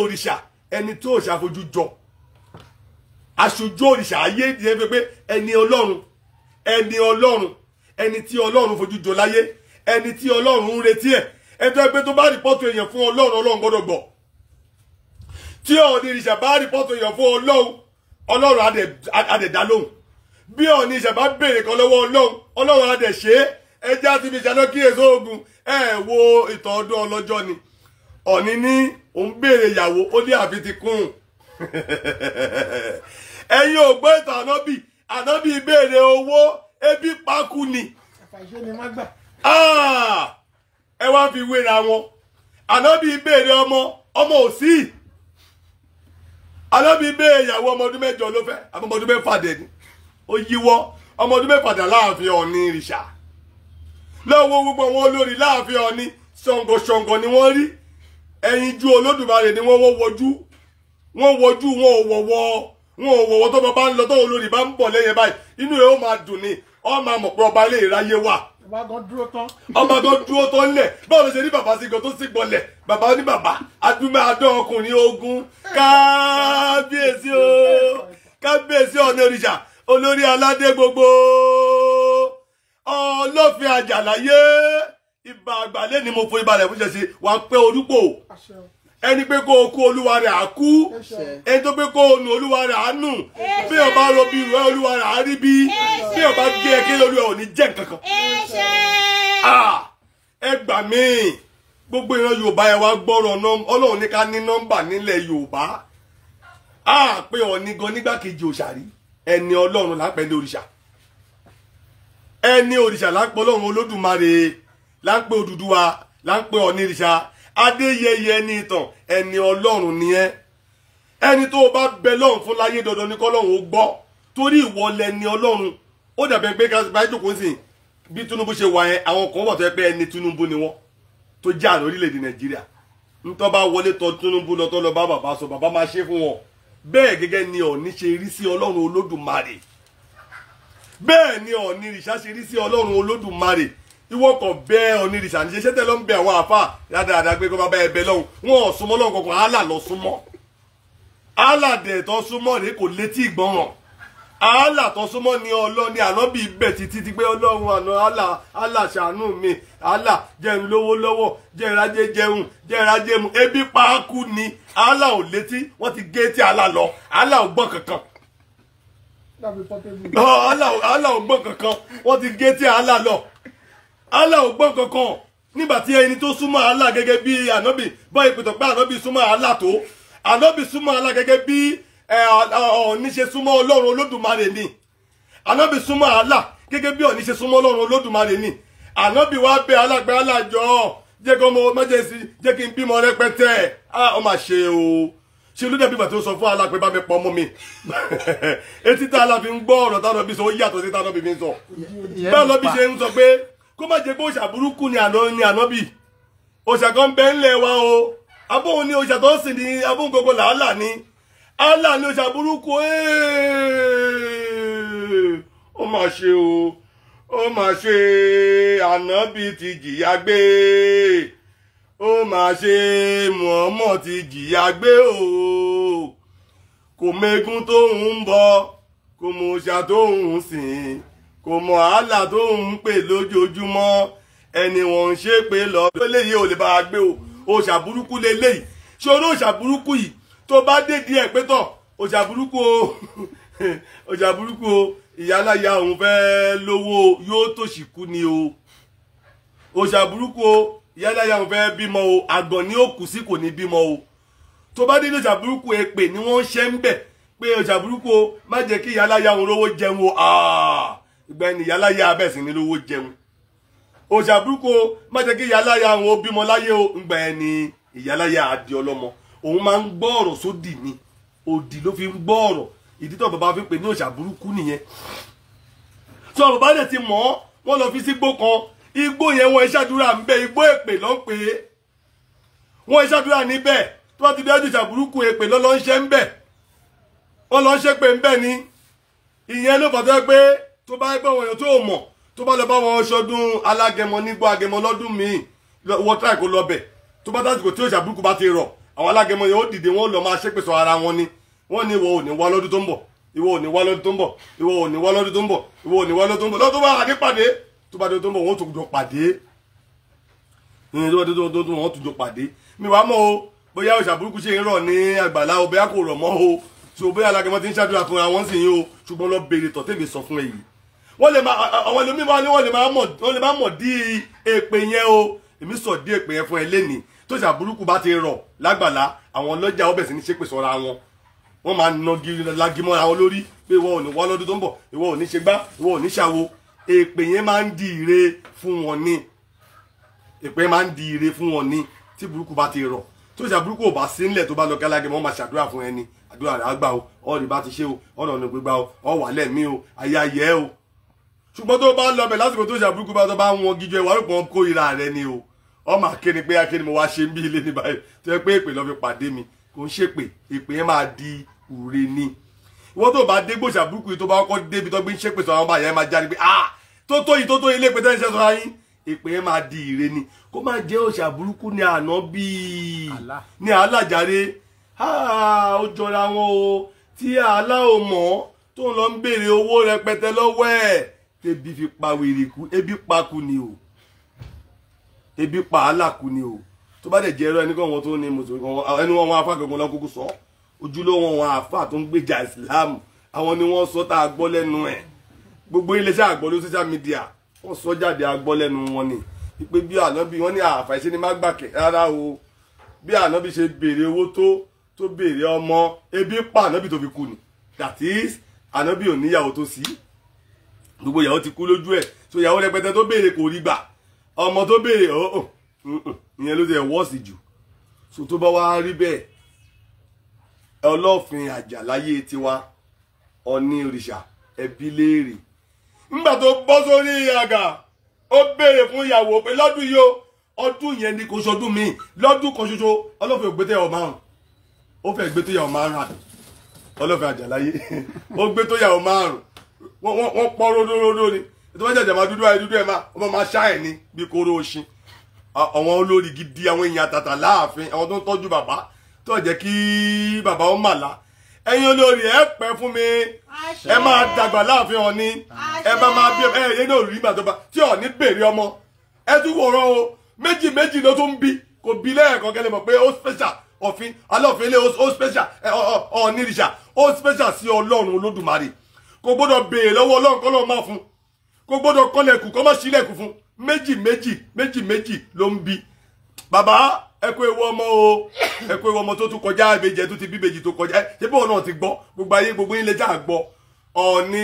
òrìṣà ẹni tó ṣàfojú jọ aṣojú òrìṣà ayé ìdíyẹ pé ẹni Ọlọ́run ẹni tí Ọlọ́run fojú jọ láyé ẹni tí Ọlọ́run ń retí ẹ̀ ẹjọ́ ẹgbẹ́ tó bá rìpọ́tù èèyàn fún Ọlọ́run gbọ́dọ̀ gbọ́ tí Ọọ̀ni òrìṣà bá rìpọ́tù èèyàn fún Ọlọ́run adẹ̀dá lóhùn bí Ọọ̀ni òrìṣà bá béèrè kan lọ́wọ́ Ọlọ́run adẹ̀ ṣe é ẹjẹ́ àti ibi ìṣàlọ́ kí èso ogun wo ìtàn ọdún ọlọ́jọ́ ni Ọọ̀ni ní òun béèrè ìyàwó ó ní àfi ti kún ẹ̀yin ò gbọ́ ìtàn ànábì béèrè owó ebi pákú ni ẹ wá fi wéra wọn ànábì béèrè ọmọ òsì ànábì béèrè ìyàwó ọmọ ọdún mẹ́jọ ló fẹ́ àbọ̀ ọmọ ọdún mẹ́fà dẹ̀ ni ó yíwọ́ ọmọ ọdún mẹ́fà dà láàfin Ọọ̀ni ìrìṣà lọ́wọ́ gbogbo wọn olórí láàfin Ọọ̀ni ṣọ̀ǹgọ̀ṣọ̀ǹgọ̀ ni wọ́n rí ẹyinjú Olódùmarè ni wọ́n wojú wọn ò wọ̀wọ́ tó bá ń lọ tó olórí bá ń bọ̀ lẹ́yìn báyìí inú rẹ̀ ó máa dùn ní ọ máa mọ̀ pé ọba ilé ìráyé wà ọba gan dúró tán lẹ̀ báwo ló ṣe ní bàbá sí gan tó sì gbọ́lẹ̀ bàbá ní bàbá adúmọ̀ adán ọkùnrin ogun kábíyèsí Ọọ̀ni òrìṣà olórí aládé gbogbo Ọlọ́fin Àjàláyé ìbà àgbàlẹ́ ni mo fo ìbàlẹ̀ fún ṣẹ̀ṣẹ̀ wà pé orúkọ ẹni pé kó o kú olúwa rẹ̀ á kú ẹni tó pé kó o nù olúwa rẹ̀ á nù bí ọba robi ìrọ̀ olúwa rẹ̀ á rí bí ọba gé ẹ kí olúwa ò ní jẹ́ nǹkan kan. ẹ gbà mí gbogbo ìran Yorùbá ẹ wá gbọ́rọ̀ Ọlọ́run ní ká ní nọ́mbà nílẹ̀ Yorùbá pé Ọọ̀ni gan nígbàkejì òṣàrí ẹni Ọlọ́run là ń pè ní òrìṣà ẹni òrìṣà là ń pè Ọlọ́run Olódùmarè là ń pè Odùduwà là ń pè Ọọ̀ni ìrìṣà Adéyẹyẹ ní ìtàn ẹni Ọlọ́run ni ẹ ẹni tó bá bẹ lọ́run fún láyé dandan ní kọ́lọ́run ó gbọ́ torí ìwọlẹ̀ ni Ọlọ́run ó dàbẹ̀ pé ká jókòó sí bí Tinubu ṣe wà yẹn àwọn kan wà tó yẹ pé ẹni Tinubu ni wọ́n tó jẹ́ ààrẹ orílẹ̀-èdè Nàìjíríà ntọ́ bá wọlé tọ̀ Tinubu lọ tó lọ bá bàbá sọ bàbá máa ṣe fún wọn bẹ́ẹ̀ gẹ́gẹ́ ni Ọọ̀ni ṣe rí sí Ọlọ́run Olódùmarè bẹ́ẹ̀ ni Ọọ̀ni ìrìṣà ṣe rí sí Ọlọ́run Olódùmarè ìwọ kò bẹ́ẹ̀ Ọọ̀ni ìrìṣà ní ṣe ṣẹ́tẹ̀ ló ń bẹ àwọn àfà dáadáa pé kó bá bá ẹ bẹ lọ́hùn wọn ò súnmọ́ lọ́hùn kankan Allah lọ súnmọ́ Allah dẹ̀ tó súnmọ́ rèé kò létí ìgbọràn Allah tó súnmọ́ ni Ọlọ́ni ànábì bẹ̀ títí ti pé Ọlọ́run àná Allah ṣàánú mi Allah jẹun lówó lọ́wọ́ jẹun rájẹ jẹun jẹun rájẹ mu ebi paaku ni Allah ò létí wọ́n ti gé tí Allah lọ Allah ò gbọ́ kankan Allah ò gbọ́ kankan wọ́n ti gé tí Allah lọ Allah ò gbọ́ kankan nígbà tí ẹni tó súnmọ́ Allah gẹ́gẹ́ bí ànábì bọ́ ìpìtọ̀ pé ànábì súnmọ́ Allah tó ànábì súnmọ́ Allah gẹ́gẹ́ bí Ọọ̀ni ṣe súnmọ́ Ọlọ́run Olódùmarè ni ànábì súnmọ́ Allah gẹ́gẹ́ bí Ọọ̀ni ṣe súnmọ́ Ọlọ́run Olódùmarè ni ànábì wá bẹ alágbẹ alájọ jẹ́ kí ọmọ emergency jẹ́ kí n bímọ rẹpẹtẹ ọ máa ṣe o ṣe ló dẹ̀bí bàtí ó sọ fún alágbẹ bá mi pọ̀ ọmọ mi etí tá aláfi ń gbọ́ ọ̀rọ̀ táwọn bí sọ ó yàtọ̀ sí táwọn bí fi ń sọ bẹ́ẹ̀ lọ́bí ṣe ń sọ pé kó má jẹ́ pé òòṣà burúkú ni ànábì òòṣà kan bẹ́ẹ̀ ńlẹ̀ wa o abóhun ni òòṣà tó ń sìn ní abóhun gbogbo làálà ni Allah ni òòṣà burúkú ó mà ṣe o ó mà ṣe ànábì ti jìyà gbé ó mà ṣe Muhammad ti jìyà gbé o kò mẹ́gun tó ń bọ̀ kò mọ òòṣà tó ń sìn kò mọ Allah tó ń pè lójoojúmọ́ ẹni wọ́n ń ṣe pé lọ léyìí ò lè bá a gbé o òòṣà burúkú lélẹ́yìí ṣé olóòṣà burúkú yìí tó bá dé díẹ̀ pé tọ̀ òòṣà burúkú o òòṣà burúkú o ìyáláyà òun fẹ́ lówó yóò tòṣì kú ni o òòṣà burúkú o ìyáláyà òun fẹ́ bímọ o àgàn ni ó kù sí kò ní bímọ o tó bá dé ní òòṣà burúkú èpè ni wọ́n ṣe ń bẹ̀ pé òòṣà burúkú o má jẹ́ kí ìyáláyà òun rówó jẹun o ìgbà ẹni ìyáláyà abẹ́sìn ní lówó jẹun òòṣà burúkú o má jẹ́ kí ìyáláyà òun ó bímọ láyé o ìgbà ẹni ìyáláyà adì ọlọ́mọ òun máa ń gbọ́ ọ̀rọ̀ sódì ni òdì ló fi ń gbọ́ ọ̀rọ̀ ìdí tó bàbá fi ń pè ní òòṣà burúkú nìyẹn tó bàbá dẹ̀ ti mọ̀ wọ́n lọ fi sígbó kan igbó yẹn wọ́n ìṣàdúrà ń bẹ igbó èpè ló ń pè é wọ́n ìṣàdúrà níbẹ̀ tó bá ti dé òòṣà burúkú èpè lọ́ ń ṣe ń bẹ̀ wọ́n lọ́ ń ṣe pé ń bẹ̀ ni ìyẹn ló fàtọ́ pé tó bá gbọ́ wọn tó mọ̀ tó bá lọ bá wọn ṣọdún alágẹmọ nígbó agẹmọ lọ́dún míì wọ́n tíráì kó lọ bẹ̀ tó bá tásìkò tí òòṣà burúkú bá ti rọ̀ àwọn alágẹmọ yẹn ó dìde wọn lọ máa ṣépè sọ ara wọn ni wọn ní ìwọ ò ní wá lọ́dún tó ń bọ̀ ìwọ ò ní wá lọ́dún tó ń bọ̀ ìwọ ò ní wá lọ́dún tó ń bọ̀ ìwọ ò ní wá lọ́dún tó ń bọ̀ lọ́dún bá àdé pàdé tó bá dé tó ń bọ̀ wọn ó tún jọ pàdé tó bá dé tó ń bọ̀ wọn ó tún jọ pàdé mi wàá mọ̀ o bóyá òòṣà burúkú ṣe ń rọ̀ ní àgbàlá o bóyá kò rọ̀ mọ́ o so bóyá alágẹmọ ti ń ṣàdúrà fúnra wọn sì yín o ṣùgbọ́n lọ béèrè tọ̀ tèmi sọ fún èyí wọ́n lè máa àwọn ẹlòmíì wọ́n lè máa mọ̀ dí èpè yẹn o èmi sọ dí èpè yẹn fún ẹ lénìí tó ṣà burúkú bá ti rọ̀ lágbàlá àwọn ọlọ́jà ọbẹ̀ sí ní ṣépè sọ́ra wọn wọ́n máa nagi lagimọ́ra wọn lórí pé ìwọ ò ní wá lọ́dún tó ń bọ̀ ìwọ ò ní ṣe gbá ìwọ ò ní ṣàwo èpè yẹn máa ń di ire fún wọn ní èpè máa ń di ire fún wọn ní tí burúkú bá ti rọ̀ tó ṣà burúkú ò bá sí nílẹ̀ tó bá lọ gálágẹ̀ mọ́ máa ṣàdúrà fún ẹni àdúrà rẹ̀ àgbà o ọ̀rì bá ti ṣe o ọ̀nà ọ̀nà gbégbá o ọ̀wà lẹ́mí o ayé ayé o ṣùgbọ́n tó bá lọ bẹ̀ lásìkò tó ṣà burúkú bá tó bá wọn gíjọ ìwà rò pọ̀ kórìíra rẹ ni o ọmọ akéde pé akéde mo wá ṣe ń bí ilé ní báyìí tó yẹ pé èpè lọ fi pàdé mi kò ń ṣèpè èpè yẹn máa di ure ni ìwọ́n tó bá dé gbòòṣà burúkú yìí tó bá kọ́ débi tó gbé ń ṣépè sọ àwọn báyìí yẹn máa jáde pé tó tó ilé pé tẹ́lẹ̀ ṣe sọ ayín èpè yẹn máa di ire ni kó máa jẹ́ òòṣà burúkú ní àná bíi ní alájàre ó jọra wọn o tí àlá ò mọ̀ tó ń lọ ń béèrè owó rẹpẹtẹ lọ́wọ́ ẹ̀ tẹ́bi fi pa wèrè kú ebi pa kú ni o ebi pa aláku ni o tó bá dẹ̀ jẹ́ ẹ̀rọ ẹni kan wọn tó ní mùsùlùmí ẹni wọn afá gangan lọ kúkú sọ ojúlówó wọn afá tó ń gbèjà Islam àwọn ni wọ́n sọ tá a gbọ́ lẹ́nu ẹ̀ gbogbo iléeṣẹ́ àgbọ̀ ló social media wọ́n sọ jáde àgbọ̀ lẹ́nu wọn ni pé bí ànábì wọ́n ní àfàìṣe ni má gbàkẹ́ rárá o bí ànábì ṣe béèrè owó tó béèrè ọmọ ebi pa ànábì tó fi kú ni that is ànábì ò níyàwó tó sí gbogbo ìyàwó ti kú lójú ẹ̀ so ìyàwó rẹpẹtẹ tó béèrè kò rí gbà ọmọ tó béèrè ìyẹn ló ti wọ́ọ̀sì jù so tó bá wá rí bẹ́ẹ̀ ọlọ́fin àjàláyé tiwa Ọ̀ọ̀ni òrìṣà ẹbí léèrè nígbà tó bọ́ sórí àga ó béèrè fún ìyàwó pé lọ́dún yìí ọdún yẹn ni kò ṣọdún mi lọ́dún kan ṣoṣo ọlọ́fẹ́ ògbé tó yàwó márùn ó fẹ́ gbé tó yàwó márùn àti ọlọ́fẹ́ àjàláyé ó gbé tó yàwó márùn wọ́n pọ́ ródóródó ni ètò wọ́n jẹ̀jẹ̀ máa dúdú ẹ̀ dúdú ẹ̀ máa ṣáà ní bí kóró oṣin àwọn olórí gidi àwọn èèyàn àtàtà láàfin àwọn tó ń tọ́jú bàbá tó jẹ́ kí bàbá ó màlá ẹ̀yin olórí ẹ pẹ́ fún mi ẹ máa dàgbà láàfin Ọọ̀ni ẹ bá máa bí ẹ náà rí ìgbà tó bá tí Ọọ̀ni béèrè ọmọ ẹ tún wòran o méjì ló tún bí kò bí lẹ́ẹ̀kan kẹ́lẹ́ mọ̀ pé ó special òfin alọ́fin ilé ó special Ọọ̀ni ìrìṣà ó special sí Ọlọ́run Olódùmarè kò gbọ́dọ̀ béèrè lọ́wọ́ Ọlọ́run kọ́ lọ́ọ́ máa fún kò gbọ́dọ̀ kọ́lẹ̀kùn kọ́ máa ṣílẹ̀kùn fún méjì ló ń bí bàbá ẹ kú ewu ọmọ o ẹ kú ewu ọmọ tó tún kọjá ìbejì tó ti bí ìbejì tó kọjá ṣé bí wọn náà ti gbọ́ gbogbo ayé gbogbo yín lè já gbọ́ Ọọ̀ni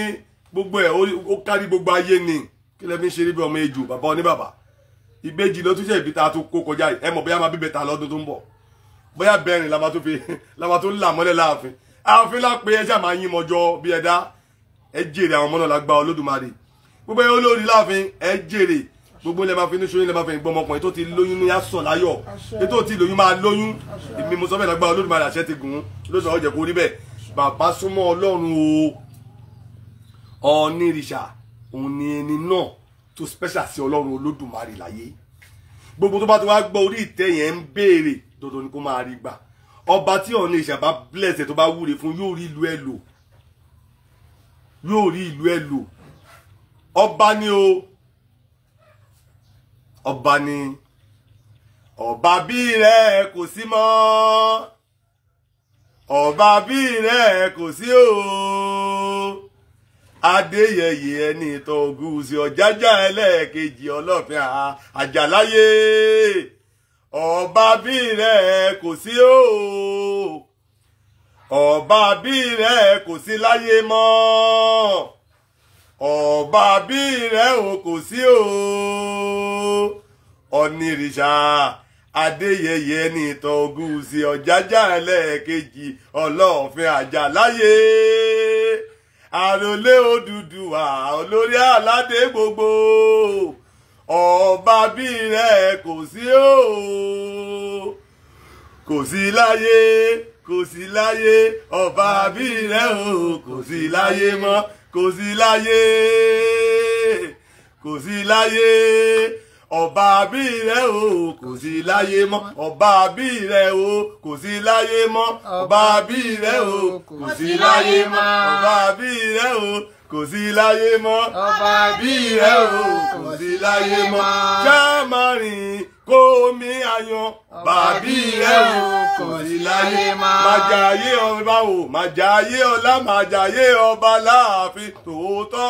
gbogbo ẹ ó kárí gbogbo ayé ni kí lẹ fi ń ṣeré bí ọmọ ejò bàbá oní bàbá ìbejì ló tún ṣe ìbí ta tó kó kọjá ẹ mọ̀ bóyá máa bíbẹ ta lọ́dún tó ń bọ̀ bóyá bẹ́ẹ̀rin la máa tó ń là mọ́lẹ̀ láàfin ààfin lápẹ ẹ ṣáà máa yín mọ́jọ bí ẹ dá ẹ jèrè àwọn ọmọ náà lágbá Olódùmarè gbogbo ẹ olórí láàfin ẹ jèrè gbogbo ilẹ̀ máa fi ní ṣoyún ilẹ̀ máa fi gbọ́ ọmọkùnrin tó ti lóyún ní àsàn láyọ̀ ètò tí lóyún máa lóyún èmi mo sọ bẹ́ẹ̀ lágbára Olódùmarè àṣẹ ti gùn lóṣù ọ̀jẹ̀ kó rí bẹ́ẹ̀ bàbá súnmọ́ Ọlọ́run o Ọọ̀ni ìrìṣà òun ni ẹni náà tó special sí Ọlọ́run Olódùmarè láyé gbogbo tó bá ti wá gbọ́ orí ìtẹ́ yẹn ń béèrè dandan ni kó máa rí gbà ọba tí Ọọ̀ni ìrìṣà bá bless tó bá wúre fún yóò rí ìlú ẹ lò ọba ni o ọba ni ọba bí rẹ kò sí mọ́ ọba bí rẹ kò sí o Adéyẹyè ẹni ìtàn Ògúnwùsì Ọ̀jájá ẹlẹ́ẹ̀kejì Ọlọ́fin Àjàláyé ọba bí rẹ kò sí o ọba bí rẹ kò sí láyé mọ́ ọba bí rẹ ò kò sí o Ọọ̀ni ìrìṣà Adéyẹyè ẹni ìtàn Ògúnwùsì Ọ̀jájá ẹlẹ́ẹ̀kejì Ọlọ́fin Àjàláyé àròlé Odùduwà olórí aládé gbogbo ọba bí rẹ kò sí o kò sí láyé ọba bí rẹ o kò sí láyé mọ́ kò sí láyé ọba bí rẹ o kò sí láyé mọ́ ọba bí rẹ o kò sí láyé mọ́ ọba bí rẹ o kò sí láyé mọ́ ọba bí rẹ o kò sí láyé mọ́ ọba bí rẹ o kò sí láyé mọ́ jámárìn kó mi àyàn bàbí rẹ o kò sí láyé mọ́ màjàyé ọba o màjàyé ọlá màjàyé ọba láàfin tòótọ́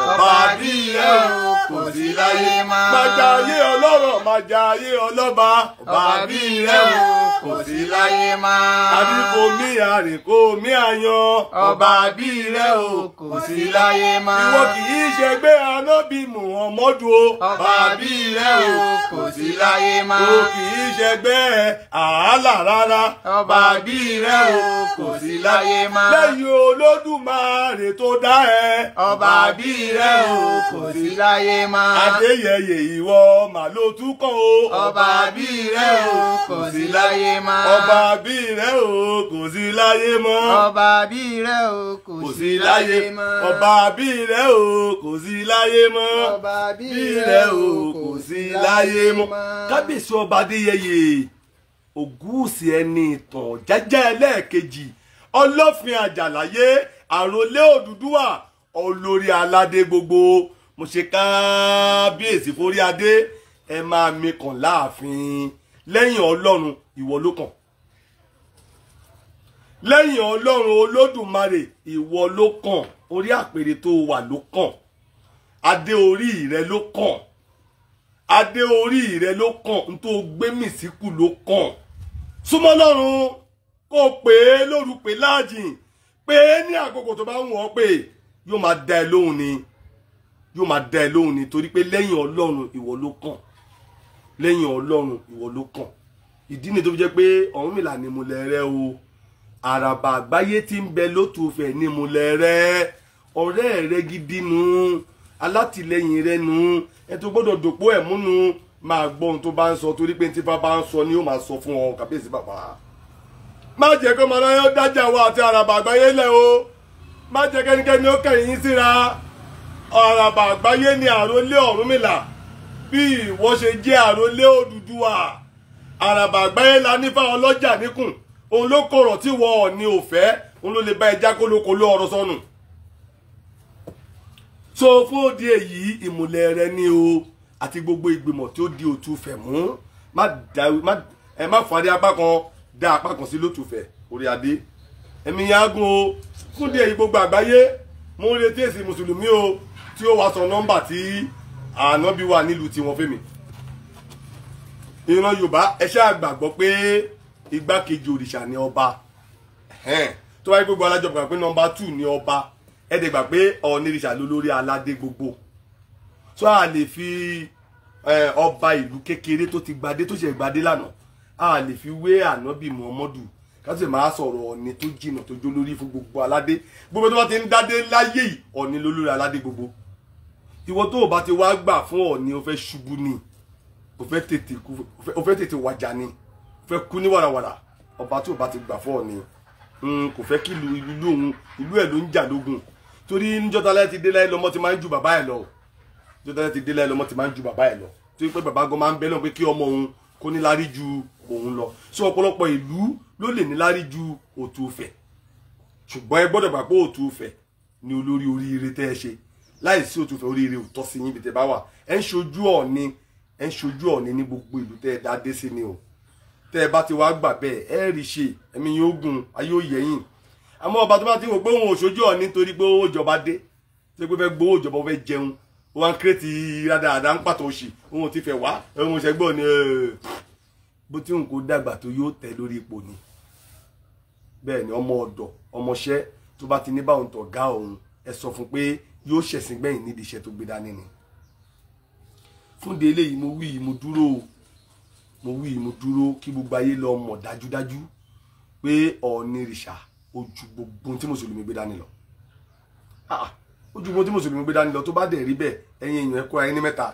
ọba bí rẹ o kò sí láyé mọ́ màjàyé ọlọ́rọ̀ màjàyé ọlọ́ba ọba bí rẹ o kò sí láyé mọ́ àdìpọ̀ mi àrìn kó mi àyàn ọba bí rẹ o kò sí láyé mọ́ ìwọ kì í ṣe gbé Ànábì Muhammadu o ọba bí rẹ o kò sí láyé mọ́ o kì í ṣe gbé àhálà rárá ọba bí rẹ o kò sí láyé mọ́ lẹ́yìn Olódùmarè tó dá ẹ ọba bí rẹ o kò sí láyé mọ́ Adéyẹyè ìwọ mà ló tún kàn o ọba bí rẹ o kò sí láyé mọ́ ọba bí rẹ o kò sí láyé mọ́ ọba bí rẹ o kò sí láyé mọ́ ọba bí rẹ o kò sí láyé mọ́ ọba bí rẹ o kò sí láyé mọ́ kábíyèsí ọba Adéyẹyè Ògúnwùsì ẹni ìtàn Ọ̀jájá ẹlẹ́ẹ̀kejì Ọlọ́fin Àjàláyé àròlé Odùduwà olórí aládé gbogbo mo ṣe kábíyèsí forí adé ẹ máa mi kàn láàfin lẹ́yìn Ọlọ́run ìwọ ló kàn lẹ́yìn Ọlọ́run Olódùmarè ìwọ ló kàn orí àpèrè tó wà ló kàn adé orí rẹ ló kàn adé orí rẹ ló kàn n tó gbé mì síkù ló kàn súnmọ́ Ọlọ́run kó pè é lóru pé láàjìn pé ní àkókò tó bá ń wọ́n pé yóò máa dá ẹ lóhùn ni yóò máa dá ẹ lóhùn ni torí pé lẹ́yìn Ọlọ́run ìwọ ló kàn lẹ́yìn Ọlọ́run ìwọ ló kàn ìdí ni tó fi jẹ́ pé Ọ̀rúnmìlà ni mo lẹ̀ rẹ o àràbà àgbáyé tí ń bẹ lótùfẹ̀ ní múlẹ̀ rẹ ọ̀rẹ́ rẹ gidi nu alátìlẹyìn rẹ nu ẹ tó gbọ́dọ̀ dòpó ẹ̀ múnu máa gbọ́ ohun tó bá ń sọ torí pé tí bá ń sọ ni ó máa sọ fún ọ kàbíyèsí bàbá. má jẹ́ kó máa láyọ̀ dájà wa àti àràbà àgbáyé lẹ̀ o má jẹ́ kẹ́nikẹ́ni ó kẹ̀yìn yín síra àràbà àgbáyé ni àrólé Ọ̀rúnmìlà bí ìwọ ṣe jẹ́ àrólé Odùduwà àràbà àgbáyé la ní fáwọn ọlọ́jà níkùn òun ló kọ̀rọ̀ tí wọ́n ní òfẹ́ òun ló lè bá ẹja kólókóló ọ̀rọ̀ sọnù. so fún òdi èyí ìmùlẹ̀ rẹ ní o àti gbogbo ìgbìmọ̀ tí ó di Òtúfẹ̀ mú má fàdé apá kan dá apá kan sí lótùfẹ̀ orí adé ẹ̀mí yágùn o fún òdi èyí gbogbo àgbáyé mo ń retí èsì mùsùlùmí o tí ó wá sọ nọ́mbà tí ànábì wà nílùú tiwọn fẹ́mi. ìran Yorùbá ẹ ṣáà gbàgbọ́ pé igbákejì òrìṣà ni ọba tó wáyé gbogbo alájọ gbà pé nọ́mbà 2 ni ọba ẹ̀ẹ́dẹ̀ gbà pé ọ̀nìrìṣà lólórí aládé gbogbo tó a lè fi ọba ìlú kékeré tó ti gbadé tó ṣe gbadé lánàá a lè fi wé ànábì Muhammadu ká sì máa sọ̀rọ̀ ọ̀nì tó jìnà tó jó lórí fún gbogbo aládé gbogbo tó bá ti ń dádé láyé yìí ọ̀nì lólórí aládé gbogbo ìwọ tó o bá ti wá gbà fún ọ̀nì o fẹ́ ṣubú ni o fẹ́ tètè wàjà ni o fẹ́ kú ní wàràwàrà ọba tí o bá ti gbà fún ọ̀nì kò fẹ́ kí ìlú ẹ̀ ló ń jà lógun torí níjọ́ta láyé ti dé láyé lọ́mọ ti máa ń ju bàbá ẹ̀ lọ níjọ́ta láyé ti dé láyé lọ́mọ ti máa ń ju bàbá ẹ̀ lọ torí pé bàbá gan máa ń bẹ́ lọ́n pé kí ọmọ òun kó ní lárí ju òun lọ sí ọ̀pọ̀lọpọ̀ ìlú ló lè ní lárí ju Òtúfẹ̀ ṣùgbọ́n ẹ gbọ́dọ̀ gbà pé Òtúfẹ̀ ni olórí oríire tẹ́ ẹ ṣe láì sí Òtúfẹ̀ oríire ò tọ́ sí yín bí tẹ́ bá wà ẹ ń ṣojú Ọ̀ọ̀ni ní gbogbo ìlú tẹ́ ẹ dá dé sí ni o tẹ́ ẹ bá ti wá gbà bẹ́ẹ̀ ẹ rí ṣe ẹ̀mí yóò gùn ayé ò yẹ̀yìn àmọ́ ọba tó bá ti wò pé òun ò ṣojú Ọ̀ọ̀ni nítorí pé owó ìjọba dé tó pé fẹ́ gbowó ìjọba fẹ́ jẹun ó wá ń kírètì rádaràdà ń pàtó òṣì òun ò ti fẹ́ wá òun ṣẹgbọ́n ni bó tí òun kò dàgbà tó yóò tẹ̀ lórí ipò ni bẹ́ẹ̀ ni ọmọ ọ̀dọ̀ ọmọṣẹ́ tó bá ti ní báwọn tọ̀ gá òun ẹ sọ fún pé yóò ṣẹ̀sìn gbẹ̀yìn nídìí iṣẹ́ tó gbé dání ni fún délé yìí mo wí mo dúró kí gbogbo ayé lọ mọ̀ dájúdájú pé Ọ̀ọ̀nìrìṣà ojú gbogbo tí mùsùlùmí gbé dání lọ ojú gbogbo tí mùsùlùmí gbé dání lọ tó bá dẹ̀ rí bẹ́ẹ̀ ẹ̀yin èèyàn ẹ̀kọ́ ayé ní mẹ́ta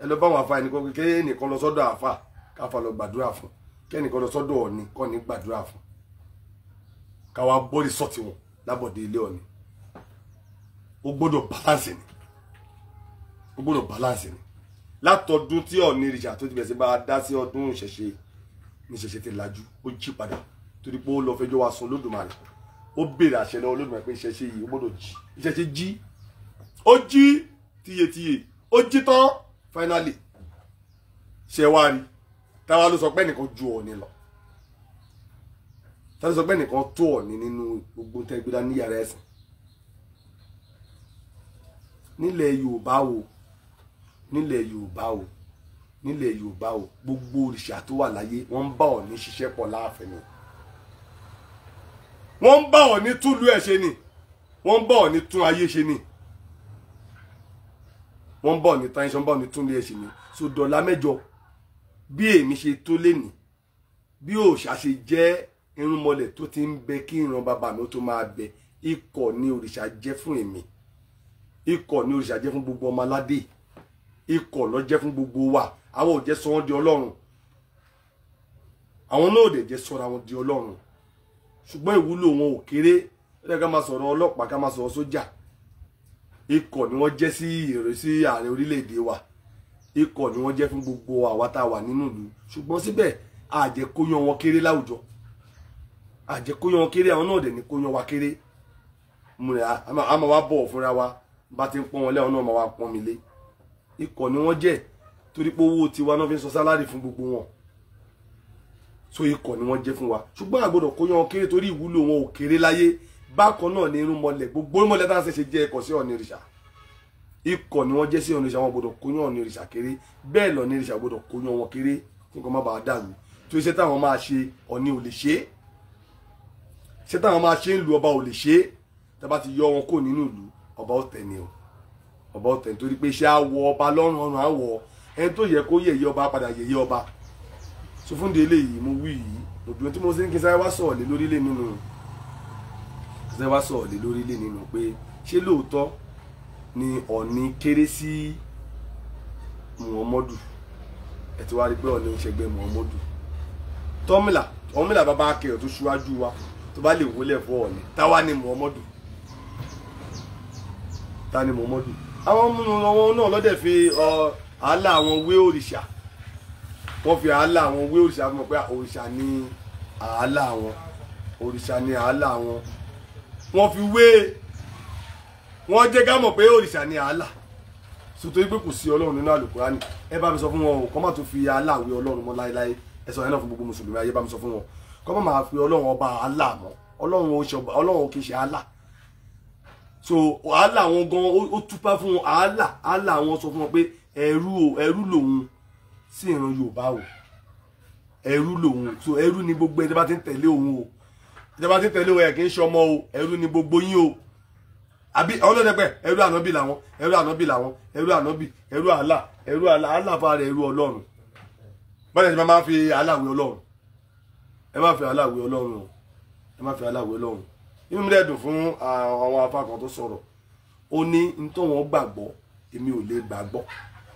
ẹ lọ bá àwọn àfa ẹnìkan kẹ́nìkan lọ sọ́dọ̀ àfa káfa lọ gbàdúrà fún kẹ́nìkan lọ sọ́dọ̀ Ọ̀ọ̀ni kọ́ ní gbàdúrà fún káwa bọ́ọ̀lì sọ́ọ̀tì wọn lábọ̀dé ilé Ọ̀ọ̀ni ó gbọ́dọ̀ balance ni látọdún tí Ọ̀ọ̀nìrìṣà tó ti bẹ̀rẹ̀ sí bá a dá sí ọdún ìṣẹ̀ṣe ní ìṣẹ̀ṣe ti lajú ó jí padà torí pé ó lọ fẹjọ́ wa sùn Olódùmarè ó béèrè àṣẹ lọ́wọ́ Olódùmarè pé ìṣẹ̀ṣe yìí ó gbọ́dọ̀ jí ìṣẹ̀ṣe jí ó jí tiyetiye ó jí tán finally ṣe wá rí táwa ló sọ pé nìkan ju Ọ̀ọ̀ni lọ táwa ló sọ pé nìkan tó Ọ̀ọ̀ni nínú gbogbo tẹ́gbẹ́dá ní yàrá ẹ̀sìn nílẹ̀ Yorùbá o gbogbo òrìṣà tó wà láyé wọ́n ń bá Ọ̀ọ̀ni ṣiṣẹ́ pọ̀ láàfin ni wọ́n ń bá Ọ̀ọ̀ni túlú ẹ̀ ṣe ni wọ́n ń bá Ọ̀ọ̀ni tún ayé ṣe ni wọ́n ń bá Ọ̀ọ̀ni tán iṣan bá Ọ̀ọ̀ni tún lé ẹ̀ ṣe ni so dọ̀là mẹ́jọ bí èmi ṣe tó lénìí bí òòṣà ṣe jẹ́ irúnmọlẹ̀ tó ti ń bẹ kí ìran bàbá mi ó tó máa bẹ ikọ̀ ni òrìṣà jẹ́ fún èmi ikọ̀ ni òrìṣà jẹ́ fún gbogbo ọmọ aládé ikọ̀ ló jẹ́ fún gbogbo wa àwọn ò jẹ́ sọ wọ́n di Ọlọ́run àwọn náà ò dẹ̀ jẹ́ sọ́ra wọn di Ọlọ́run ṣùgbọ́n ìwúlò wọn ò kéré ẹ ká máa sọ̀rọ̀ ọlọ́pàá ká máa sọ̀rọ̀ sójà ikọ̀ ni wọ́n jẹ́ sí ìrẹsì ààrẹ orílẹ̀-èdè wa ikọ̀ ni wọ́n jẹ́ fún gbogbo àwa tá a wà nínú ìlú ṣùgbọ́n síbẹ̀ àjẹ́ kó yan wọn kéré láwùjọ àjẹ́ kó yan wọn kéré àwọn náà dẹ̀ ní kó yan wa kéré a máa wá bọ̀wọ̀ fúnra wa bá ti ń pọ́n wọn lẹ́wọ̀n náà máa wá pọ́n mi lé ikọ̀ ni wọ́n jẹ́ torí pé owó tiwa náà fi ń sọ sálárì fún gbogbo wọn so ikọ̀ ni wọ́n jẹ́ fún wa ṣùgbọ́n àgbọ̀dọ̀ kó yan wọn kéré torí ìwúlò wọn ò kéré láyé bákan náà ní irúnmọlẹ̀ gbogbo irúnmọlẹ̀ tá à ń ṣe jẹ́ ẹ̀kọ́ sí Ọ̀ọ̀nìrìṣà ikọ̀ ni wọ́n jẹ́ sí Ọ̀ọ̀nìrìṣà wọn gbọ́dọ̀ kó yan Ọ̀ọ̀nìrìṣà kéré bẹ́ẹ̀ l'Ọ̀ọ̀nìrìṣà gbọ́dọ̀ kó yan wọn kéré kí nǹkan má bàa dàrú tó iṣẹ́ táwọn máa ṣe Ọ̀ọ̀ni ò lè ṣe iṣẹ́ táwọn máa ṣe ń lu ọba ò lè ṣe tá bá ti yọ wọn kó nínú ìlú ọba ọ̀tẹ̀ ni o ọba ọ̀tẹ̀ nítorí pé iṣẹ́ àwọ ọba lọ́rùn ọ̀run àwọ̀ ẹni tó yẹ kó yẹ̀yẹ́ ọba padà yẹ̀yẹ́ ọba so fún de eléyìí mo wí yìí òdùn tí mo ṣe ń kí sáré wá sọ̀rọ̀ lé lórílẹ̀ nínú ṣe wá sọ̀rọ̀ lé lórí lé nínú pé ṣé lóòótọ́ ni Ọọ̀ni kéré sí Muhammadu ẹ ti wá rí pé Ọọ̀ni ń ṣẹgbẹ́ Muhammadu Ọ̀rúnmìlà bàbá akẹ́yọ̀ tó ṣíwájú wa tó bá lè wọlé fún Ọọ̀ni táwa ni Muhammadu ta ni Muhammadu àwọn ọmọ náà lọ́dẹ̀ fi àálà àwọn wé òrìṣà wọ́n fi àálà àwọn wé òrìṣà mọ̀ pé òrìṣà ni àálà àwọn òrìṣà ni àálà àwọn wọ́n fi wé wọ́n jẹ́ ká mọ̀ pé òrìṣà ni àálà sòtò pé kò sí Ọlọ́run nínú Àlùkùránì ẹ bá mi sọ fún wọn o kọ́ má tó fi àálà wé Ọlọ́run mọ́ láéláé ẹ sọ yẹn náà fún gbogbo mùsùlùmí ayé bá mi sọ fún wọn kọ́ má máa fi Ọlọ́run ọba àálà mọ́ Ọlọ́run kì í ṣe àálà so àálà wọn gan ó túpá fún wọn àálà wọn sọ fún wọn pé ẹrú lòun sí ìran Yorùbá o ẹrú lòun so ẹrú ni gbogbo ẹni tí bá ti ń tẹ̀lé òun o ìjọba ti ń tẹ̀lé òun ẹ̀ kì í ṣe ọmọ o ẹrú ni gbogbo yín o àbí àwọn ọlọ́dẹ̀pẹ̀ ẹrú ànábì làwọn ẹrú ànábì làwọn ẹrú ànábì ẹrú àlà àlàfà rẹ̀ ẹrú Ọlọ́run bọ́dẹ̀ tí máa fi àlàwé Ọlọ́run ẹ má fi àlàwé Ọlọ́run o ẹ má fi àlàwé Ọlọ́run inú mi dẹ̀dùn fún àwọn afá kan tó sọ̀rọ̀ ó ní nítorí wọn gbàgbọ́ èmi ò lè gbàgbọ́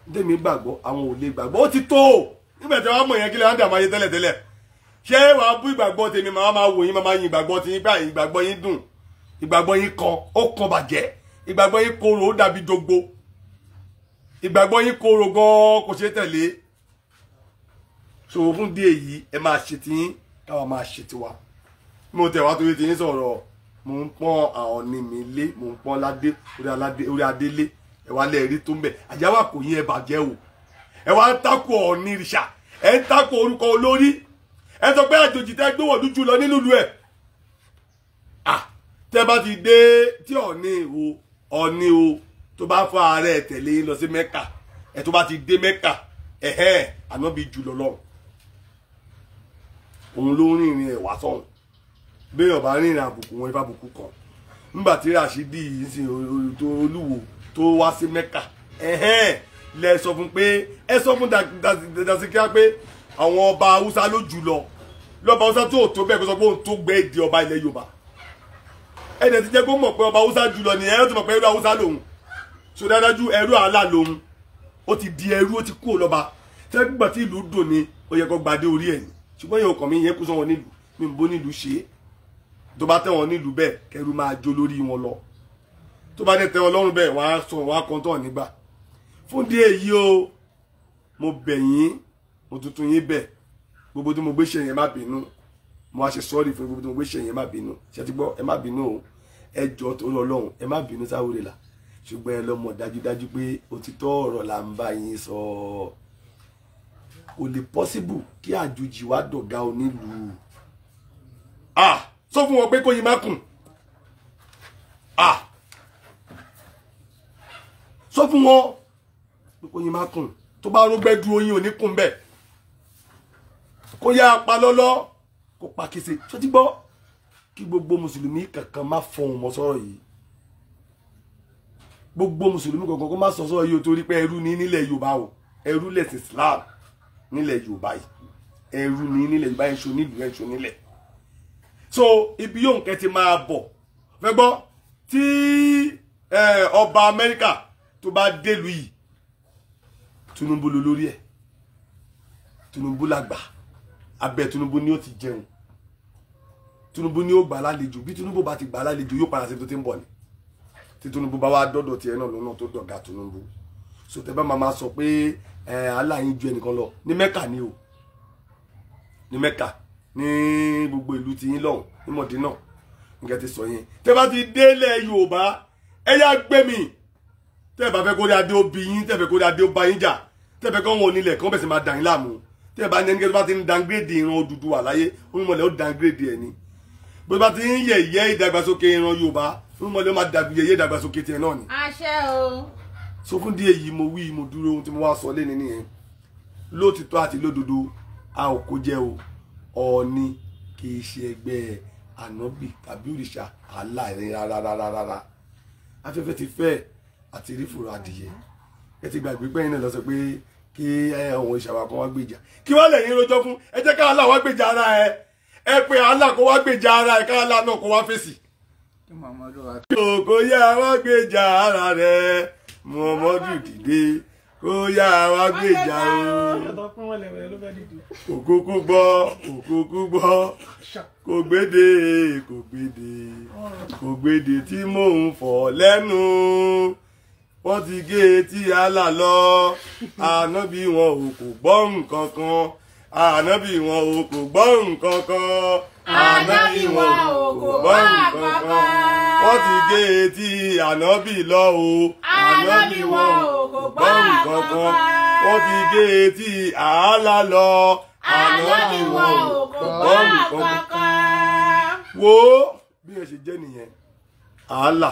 nítorí gbàgbọ́ àwọn ò lè gbàgbọ́ ó ti tó nígbà tí wọ́n mọ̀ yẹn kí lè wọ́n dà máa yé tẹ́lẹ̀tẹ́lẹ̀ ṣé wàá bú ìgbàgbọ́ tèmi máa wò yín máa yin ìgbàgbọ́ tí yín gbà ìgbàgbọ́ yín dùn ìgbàgbọ́ yín kan ó kan bàjẹ́ ìgbàgbọ́ yín korò ó dàbí jogbo ìgbàgbọ́ yín korò gan kò ṣe tẹ̀lé ṣòwò fún díẹ̀ yìí ẹ máa ṣe tiyín káwa máa ṣe tiwa mo tẹ̀ wá torí tiyín sọ̀rọ̀ mo ń pọ́n Ọọ̀ni mi lé mo ń pọ́n ládé orí adé lé ẹ wá lẹ́ẹ̀rí tó ń bẹ̀ àjáwá kò yín ẹ bàjẹ́ o ẹ wá ń takò Ọọ̀ni rìṣà ẹ ń takò orúkọ olórí ẹ sọ pé àjòjì tẹ gbówó lójú lọ nínú ìlú ẹ tẹ bá ti dé tí Ọọ̀ni o tó bá fọ ààrẹ tẹ̀lé lọ sí Mẹ́kà ẹ tó bá ti dé Mẹ́kà ànábì jùlọ lọ òun ló rìnrìn ẹ wá sọ̀hún bẹ́ẹ̀ ọba rìnrìn àbùkù wọn ifá àbùkù kan nígbà tí Ràṣídì yìí sin Olúwo tó wá sí Mẹ́kà lẹ sọ fún pé ẹ sọ fún Dàsíkíá pé àwọn ọba Haúsá ló jù lọ lọ́ba Haúsá tó tó bẹ́ẹ̀ kó sọ pé òun tó gbé èdè ọba ilẹ̀ Yorùbá ẹ̀dẹ̀ ti jẹ́ kó mọ̀ pé ọba Haúsá jù lọ nìyẹn ó ti mọ̀ pé ẹrú Haúsá lòun so dájú ẹrú àlà lòun ó ti di ẹrú ó ti kúrò lọ́ba tẹ́gbà tí ìlú dùn ni ó yẹ kó gbadé orí ẹ̀ ní ṣùgbọ́n yẹn ọkàn mi yẹn kó sọ wọn nílùú mi ń bó nílùú ṣe é tó bá tẹ́ wọn nílùú bẹ́ẹ̀ kẹrù máa jó lórí wọn lọ tó bá tẹ́ wọn lọ́rùn bẹ́ẹ̀ wọ́n á sọ wọ́n á kọ́ tọ̀ nígbà fún díẹ̀ yìí o mo bẹ̀ yín mo tuntun yín bẹ̀ gbogbo tí mo gbé ṣe yẹn má bínú mo wá ṣe sọ́ọ̀rì fún gbogbo tí mo gbé ṣe yẹn má bínú ṣe ti gbọ́ ẹ má bínú o ẹ jọ torí Ọlọ́run ẹ má bínú sáwórè là ṣùgbọ́n ẹ lọ mọ̀ dájúdájú pé òtítọ́ ọ̀rọ̀ là ń bá yín sọ kò lè possible kí àjòjì wá dọ̀gá onílùú sọ fún wọn pé kóyin má kùn sọ fún wọn pé kóyin má kùn tó bá rógbẹ́ du oyin òní kùn bẹ́ẹ̀ kó yá apá lọ́lọ́ kó pa kése ṣó ti gbọ́ kí gbogbo mùsùlùmí kankan má fọhùn mọ́ sọ̀rọ̀ yìí gbogbo mùsùlùmí kankan kó má sọ sọ̀rọ̀ yìí torí pé ẹrú ní nílẹ̀ Yorùbá o ẹrú lẹ̀sìn Islam nílẹ̀ Yorùbá yìí ẹrú ní nílẹ̀ Yorùbá yìí ṣo nílùú ẹ̀ ṣo nílẹ̀ so ibi yóò nkẹ́ ti máa bọ̀ fẹ́ gbọ́ tí ọba Amẹ́ríkà tó bá délùú yìí Tinubu ló lórí ẹ̀ Tinubu lágbà abẹ́ Tinubu ni ó ti jẹun Tinubu ni ó gbà lálejò bí Tinubu bá ti gbà lálejò yóò padà sí tó ti ń bọ̀ ni tí Tinubu bá wá dọ́dọ̀ tiẹ̀ náà lọ́nà tó dọ̀gá Tinubu so tẹ́ bá máa sọ pé aláyín ju ẹnìkan lọ ní Mẹ́kà ni o ní Mẹ́kà ní gbogbo ìlú ti yín lọ́hùn ní Mọ̀dínà nǹkan ti sọ yẹn tẹ́ bá ti délẹ̀ Yorùbá ẹ yá gbé mi tẹ́ bá fẹ́ kó rí adé ó bí yín tẹ́ fẹ́ kó rí adé ó bá yín jà tẹ́ fẹ́ kó wọn onílẹ̀ kí wọ́n bẹ̀sẹ̀ máa dà yín láàmú tẹ́ bá ní ẹni tó bá ti ń downgrade ìran Odùduwà láyé onímọ̀lẹ́ ó downgrade ẹ̀ ni bó bá ti ń yẹ̀yẹ́ ìdàgbàsókè ìran Yorùbá onímọ̀lẹ́ ó máa dàbí yẹ̀yẹ́ ìdàgbàsókè tiẹ̀ náà ni. àṣẹ o. so fún díẹ̀ yìí mo wí mo dúró ohun tí mo wá sọ lé nìyẹn lótìtọ́ àti lódodo a ò kó jẹ́ o Ọọ̀ni kì í ṣe ẹgbẹ́ ànábì tàbí òrìṣà aláìní rárá afẹ́fẹ́ ti fẹ́ àti rí fùrọ̀ adìyẹ ẹ ti gbàgbé pẹ́yìn náà lọ sọ pé kí àwọn ìṣàwà kan wá gbèjà kí wọ́n lẹ́yìn rojọ́ fún ẹ jẹ́ ká Allah wá gbèjà ara ẹ pé Allah kó wá gbèjà ara ẹ ká Allah náà kó wá fèsì kó yá wá gbèjà ara rẹ̀ Muhammadu dìde kó yá wá gbèjà o òkúkú gbọ́ kò gbèdè tí mò ń fọ̀ lẹ́nu wọ́n ti gé etí àlà lọ ànábì wọn ò kò gbọ́ nǹkan kan ànábì wọn ò kò gbọ́ nǹkan kan ànábì wọn ò kò gbọ́ nǹkan kan wọ́n ti gé etí ànábì lọ o ànábì wọn ò kò gbọ́ nǹkan kan wọ́n ti gé etí àlà lọ ànábì wọn ò kò gbọ́ nǹkan kan. wo bí ẹ ṣe jẹ́ nìyẹn àálà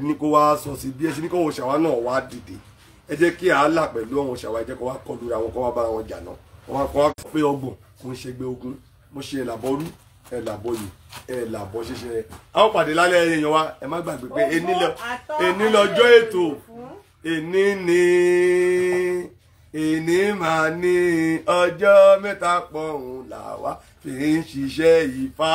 ní kó wá sọ sí bí ẹ ṣe ní kó wọn ṣàwá náà wá dìde ẹ jẹ́ kí àálà pẹ̀lú àwọn ṣàwá ẹ jẹ́ kó wá kọlu àwọn kó wá bára wọn jà náà wọn kó wá pé ọgbọ̀n kó ń ṣẹgbẹ́ ogun mo ṣe ẹ̀làbọ̀rú ẹ̀làbọ̀yì ẹ̀làbọ̀ ṣíṣe àwọn pàdé lálẹ́ èèyàn wa ẹ má gbàgbé pé èní lọ́jọ́ ètò èní máa ní ọjọ́ mẹ́ta pọ̀hùn làwa fi ń ṣiṣẹ́ Ifá.